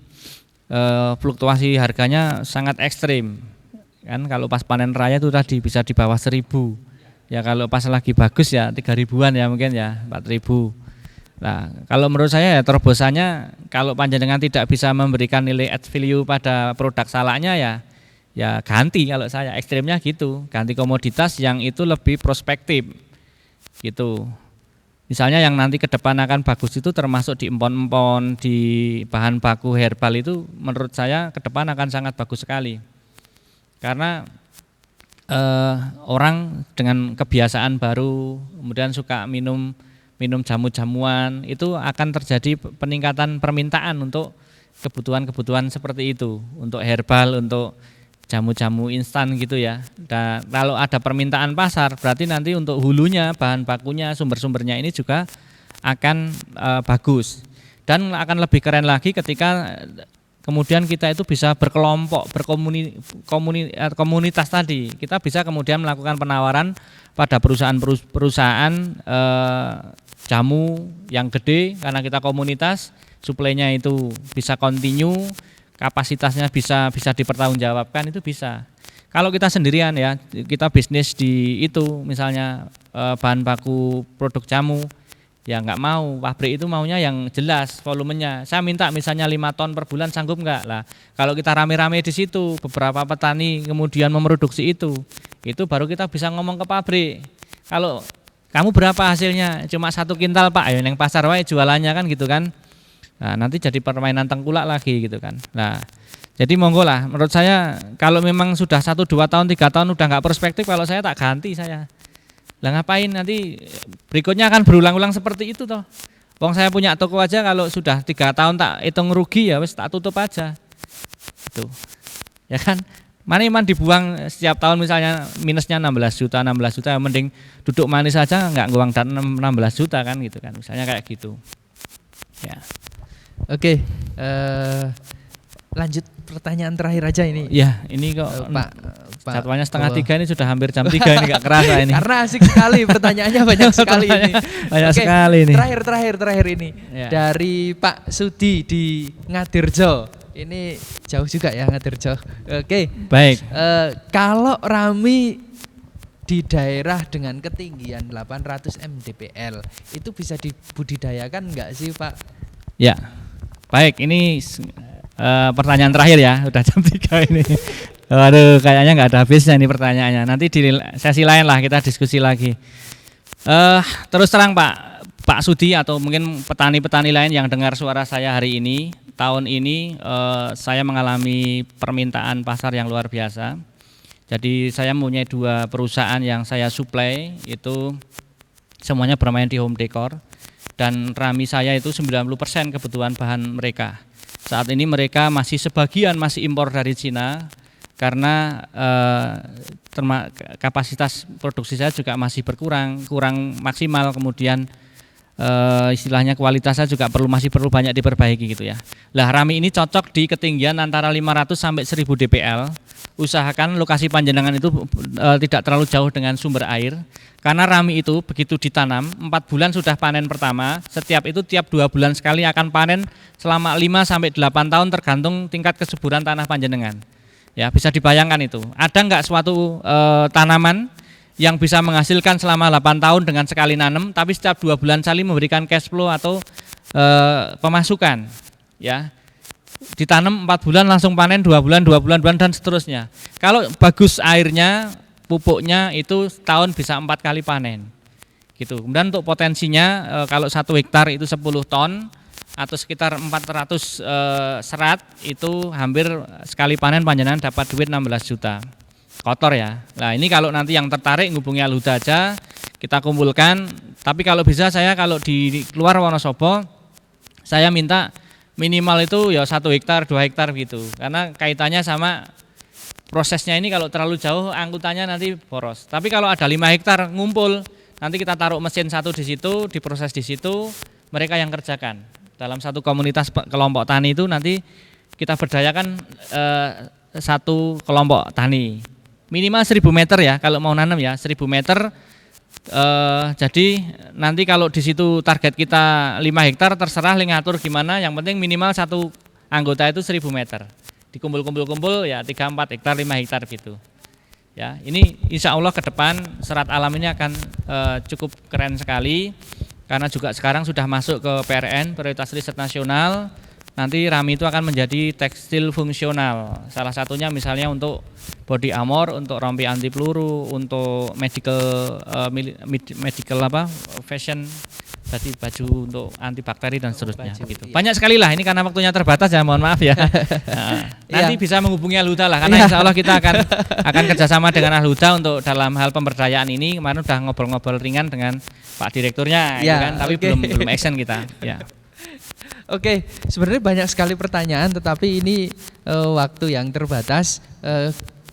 fluktuasi harganya sangat ekstrim kan. Kalau pas panen raya itu tadi bisa di bawah 1.000 ya, kalau pas lagi bagus ya 3.000-an ya mungkin ya 4.000. Nah, kalau menurut saya ya terobosannya, kalau panjenengan tidak bisa memberikan nilai add value pada produk salaknya ya ganti, kalau saya ekstrimnya gitu, ganti komoditas yang itu lebih prospektif gitu. Misalnya yang nanti ke depan akan bagus itu termasuk di empon-empon, di bahan baku herbal itu menurut saya ke depan akan sangat bagus sekali. Karena orang dengan kebiasaan baru, kemudian suka minum jamu-jamuan, itu akan terjadi peningkatan permintaan untuk kebutuhan-kebutuhan seperti itu, untuk herbal, untuk jamu-jamu instan gitu ya. Dan kalau ada permintaan pasar, berarti nanti untuk hulunya, bahan bakunya, sumber-sumbernya ini juga akan bagus. Dan akan lebih keren lagi ketika kemudian kita itu bisa berkelompok, komunitas tadi. Kita bisa kemudian melakukan penawaran pada perusahaan-perusahaan jamu yang gede, karena kita komunitas, suplainya itu bisa continue, kapasitasnya bisa dipertanggungjawabkan, itu bisa. Kalau kita sendirian ya, kita bisnis di itu misalnya bahan baku produk jamu, ya nggak mau, pabrik itu maunya yang jelas volumenya. Saya minta misalnya 5 ton per bulan, sanggup nggak? Lah, kalau kita rame-rame di situ, beberapa petani kemudian memproduksi itu baru kita bisa ngomong ke pabrik. Kalau kamu berapa hasilnya? Cuma 1 kintal Pak, ayo neng pasar wae jualannya kan gitu kan. Nah, nanti jadi permainan tengkulak lagi gitu kan. Nah, jadi monggo lah, menurut saya kalau memang sudah 1, 2 tahun, 3 tahun udah nggak perspektif, kalau saya tak ganti saya. Lah ngapain, nanti berikutnya akan berulang-ulang seperti itu toh. Wong saya punya toko aja kalau sudah 3 tahun tak hitung rugi ya wis tak tutup aja. Itu. Ya kan? Mana iman dibuang setiap tahun misalnya minusnya 16 juta, mending duduk manis aja nggak nguang dan 16 juta kan gitu kan. Misalnya kayak gitu. Ya. Ya. Oke, lanjut pertanyaan terakhir aja ini. Ya, ini kok Pak jadwalnya setengah Bawa. 3 ini sudah hampir jam 3 ini nggak kerasa ini. Karena asik sekali pertanyaannya banyak sekali ini. Banyak Oke, sekali ini. Terakhir ini Ya. dari Pak Sudi di Ngadirjo. Ini jauh juga ya Ngadirjo. Oke. Baik. Kalau Rami di daerah dengan ketinggian 800 mdpl itu bisa dibudidayakan enggak sih Pak? Ya. Baik, ini pertanyaan terakhir ya, udah jam 3 ini. Waduh, kayaknya nggak ada habisnya ini pertanyaannya. Nanti di sesi lain lah kita diskusi lagi. Terus terang Pak Sudi atau mungkin petani-petani lain yang dengar suara saya hari ini, tahun ini saya mengalami permintaan pasar yang luar biasa. Jadi saya mempunyai 2 perusahaan yang saya supply, itu semuanya bermain di home decor, dan Rami saya itu 90% kebutuhan bahan mereka. Saat ini mereka sebagian masih impor dari Cina, karena kapasitas produksi saya juga masih kurang maksimal, kemudian istilahnya kualitasnya juga masih perlu banyak diperbaiki gitu ya. Lah Rami ini cocok di ketinggian antara 500 sampai 1000 dpl. Usahakan lokasi panjenengan itu tidak terlalu jauh dengan sumber air, karena Rami itu begitu ditanam 4 bulan sudah panen pertama, tiap 2 bulan sekali akan panen selama 5 sampai 8 tahun tergantung tingkat kesuburan tanah panjenengan. Ya, bisa dibayangkan itu. Ada enggak suatu tanaman yang bisa menghasilkan selama 8 tahun dengan sekali nanam, tapi setiap 2 bulan sekali memberikan cash flow atau pemasukan, ya. Ditanam 4 bulan langsung panen 2 bulan dan seterusnya. Kalau bagus airnya, pupuknya itu tahun bisa 4 kali panen. Gitu. Kemudian untuk potensinya kalau 1 hektar itu 10 ton atau sekitar 400 serat, itu hampir sekali panen panjenengan dapat duit 16 juta. Kotor ya. Nah, ini kalau nanti yang tertarik ngubungi Al-Huda aja, kita kumpulkan. Tapi kalau bisa saya kalau di luar Wonosobo, saya minta minimal itu ya 1 hektar, 2 hektar gitu. Karena kaitannya sama prosesnya ini, kalau terlalu jauh angkutannya nanti boros. Tapi kalau ada 5 hektar ngumpul, nanti kita taruh mesin satu di situ, diproses di situ, mereka yang kerjakan. Dalam satu komunitas kelompok tani itu nanti kita berdayakan satu kelompok tani. Minimal 1000 meter ya, kalau mau nanam ya 1000 meter. Jadi nanti kalau di situ target kita 5 hektar, terserah ngatur gimana, yang penting minimal satu anggota itu 1000 meter. Dikumpul ya 3-4 hektar, 5 hektar gitu. Ya, ini insya Allah ke depan serat alam ini akan cukup keren sekali, karena juga sekarang sudah masuk ke PRN, Prioritas Riset Nasional. Nanti Rami itu akan menjadi tekstil fungsional. Salah satunya misalnya untuk body armor, untuk rompi anti peluru, untuk medical fashion, berarti baju untuk antibakteri dan seterusnya gitu. Banyak sekali lah, ini karena waktunya terbatas ya, mohon maaf ya. Nanti bisa menghubungi Al-Huda lah, karena insya Allah kita akan kerjasama dengan Al-Huda untuk dalam hal pemberdayaan ini. Kemarin udah ngobrol-ngobrol ringan dengan Pak Direkturnya, ya, kan, tapi belum action kita. Ya. Oke, sebenarnya banyak sekali pertanyaan, tetapi ini waktu yang terbatas.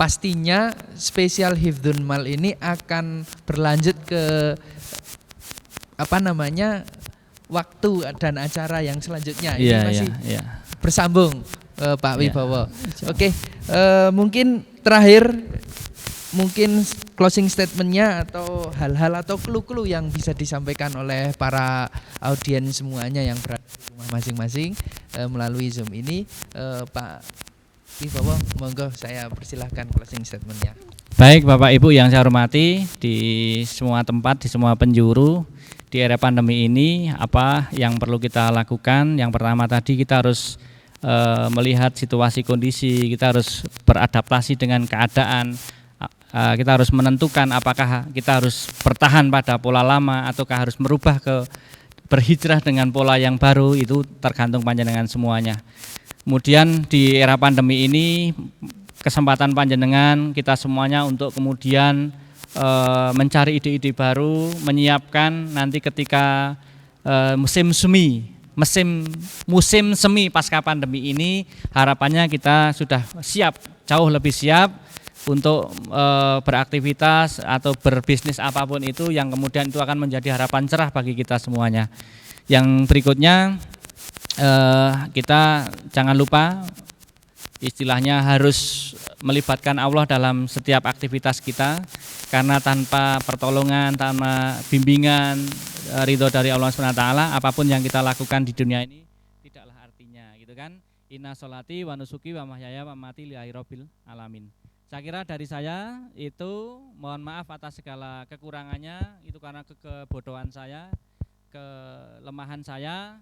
Pastinya spesial Hifdun Mal ini akan berlanjut ke waktu dan acara yang selanjutnya. Ini masih bersambung, Pak Wibowo. Oke, mungkin terakhir, mungkin closing statementnya atau hal-hal atau clue-clue yang bisa disampaikan oleh para audiens semuanya yang berada di rumah masing-masing melalui Zoom ini, Pak Wibowo, monggo saya persilahkan closing statementnya. Baik Bapak Ibu yang saya hormati, di semua tempat, di semua penjuru, di era pandemi ini apa yang perlu kita lakukan? Yang pertama tadi kita harus melihat situasi kondisi, kita harus beradaptasi dengan keadaan. Kita harus menentukan apakah kita harus bertahan pada pola lama ataukah harus berhijrah dengan pola yang baru, itu tergantung panjenengan semuanya. Kemudian di era pandemi ini kesempatan panjenengan kita semuanya untuk kemudian mencari ide-ide baru, menyiapkan nanti ketika musim semi pasca pandemi ini, harapannya kita sudah siap, jauh lebih siap untuk beraktivitas atau berbisnis apapun itu, yang kemudian itu akan menjadi harapan cerah bagi kita semuanya. Yang berikutnya, kita jangan lupa istilahnya harus melibatkan Allah dalam setiap aktivitas kita, karena tanpa pertolongan, tanpa bimbingan, ridho dari Allah SWT, apapun yang kita lakukan di dunia ini tidaklah artinya, gitu kan. Inna sholati wa nusuki wa mahyaya wa mamati lillahi rabbil alamin. Saya kira dari saya itu, mohon maaf atas segala kekurangannya, itu karena kebodohan saya, kelemahan saya,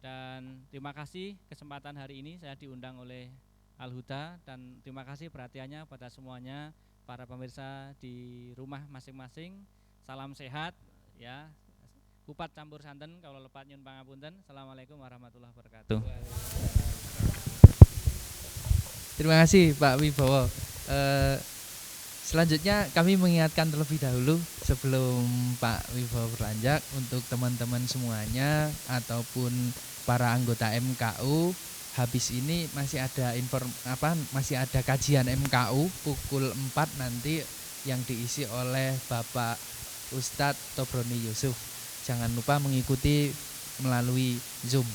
dan terima kasih kesempatan hari ini saya diundang oleh Al-Huda, dan terima kasih perhatiannya pada semuanya para pemirsa di rumah masing-masing. Salam sehat ya. Kupat campur santen kalau lepat nyun pangapunten. Assalamualaikum warahmatullahi wabarakatuh. Terima kasih Pak Wibowo. Selanjutnya kami mengingatkan terlebih dahulu sebelum Pak Wibowo beranjak, untuk teman-teman semuanya ataupun para anggota MKU, habis ini masih ada kajian MKU pukul 4 nanti yang diisi oleh Bapak Ustadz Tobroni Yusuf. Jangan lupa mengikuti melalui Zoom.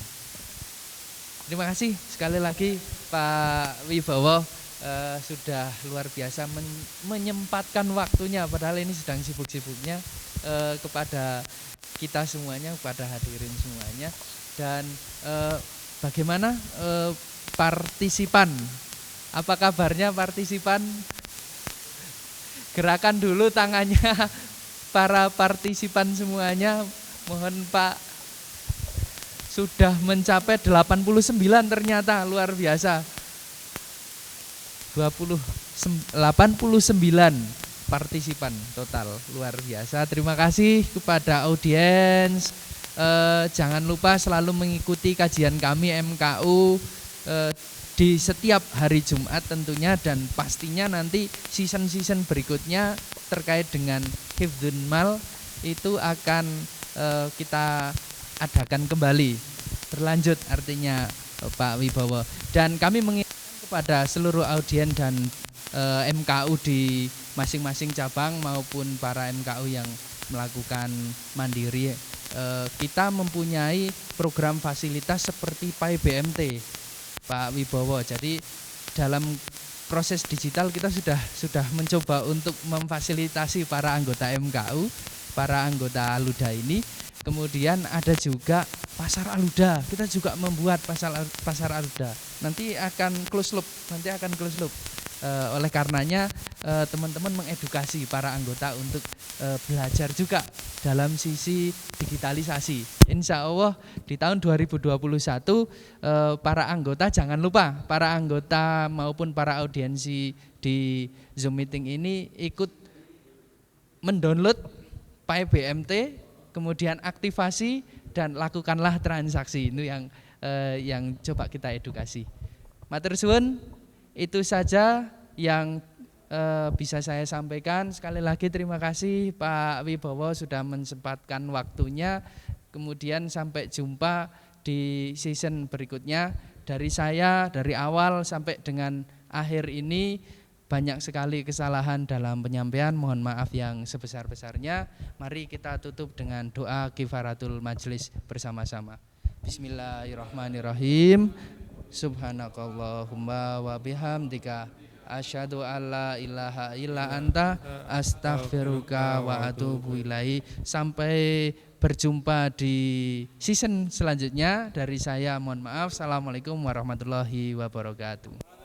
Terima kasih sekali lagi Pak Wibowo, sudah luar biasa menyempatkan waktunya, padahal ini sedang sibuk-sibuknya, kepada kita semuanya, kepada hadirin semuanya. Dan bagaimana partisipan? Apa kabarnya partisipan? Gerakan dulu tangannya para partisipan semuanya. Mohon Pak, sudah mencapai 89 ternyata, luar biasa. 89 partisipan total, luar biasa. Terima kasih kepada audiens. Jangan lupa selalu mengikuti kajian kami MKU di setiap hari Jumat tentunya, dan pastinya nanti season-season berikutnya terkait dengan Hifdzun Mal itu akan kita adakan kembali berlanjut, artinya Pak Wibowo. Dan kami mengingatkan kepada seluruh audiens dan MKU di masing-masing cabang maupun para MKU yang melakukan mandiri, kita mempunyai program fasilitas seperti PAI-BMT Pak Wibowo. Jadi dalam proses digital kita sudah mencoba untuk memfasilitasi para anggota MKU, para anggota Aluda ini. Kemudian ada juga pasar Aluda, kita juga membuat pasar Aluda. Nanti akan close loop. Oleh karenanya teman-teman mengedukasi para anggota untuk belajar juga dalam sisi digitalisasi. Insya Allah di tahun 2021 para anggota, jangan lupa para anggota maupun para audiensi di Zoom meeting ini ikut mendownload PAI-BMT, kemudian aktivasi dan lakukanlah transaksi. Itu yang coba kita edukasi. Matur suwun, itu saja yang bisa saya sampaikan. Sekali lagi terima kasih Pak Wibowo sudah menyempatkan waktunya. Kemudian sampai jumpa di season berikutnya. Dari saya, dari awal sampai dengan akhir ini banyak sekali kesalahan dalam penyampaian, mohon maaf yang sebesar-besarnya. Mari kita tutup dengan doa kifaratul majlis bersama-sama. Bismillahirrahmanirrahim. Subhanakallahumma wa bihamdika asyhadu alla ilaha illa anta astaghfiruka wa atubu ilaihi. Sampai berjumpa di season selanjutnya. Dari saya mohon maaf. Assalamualaikum warahmatullahi wabarakatuh.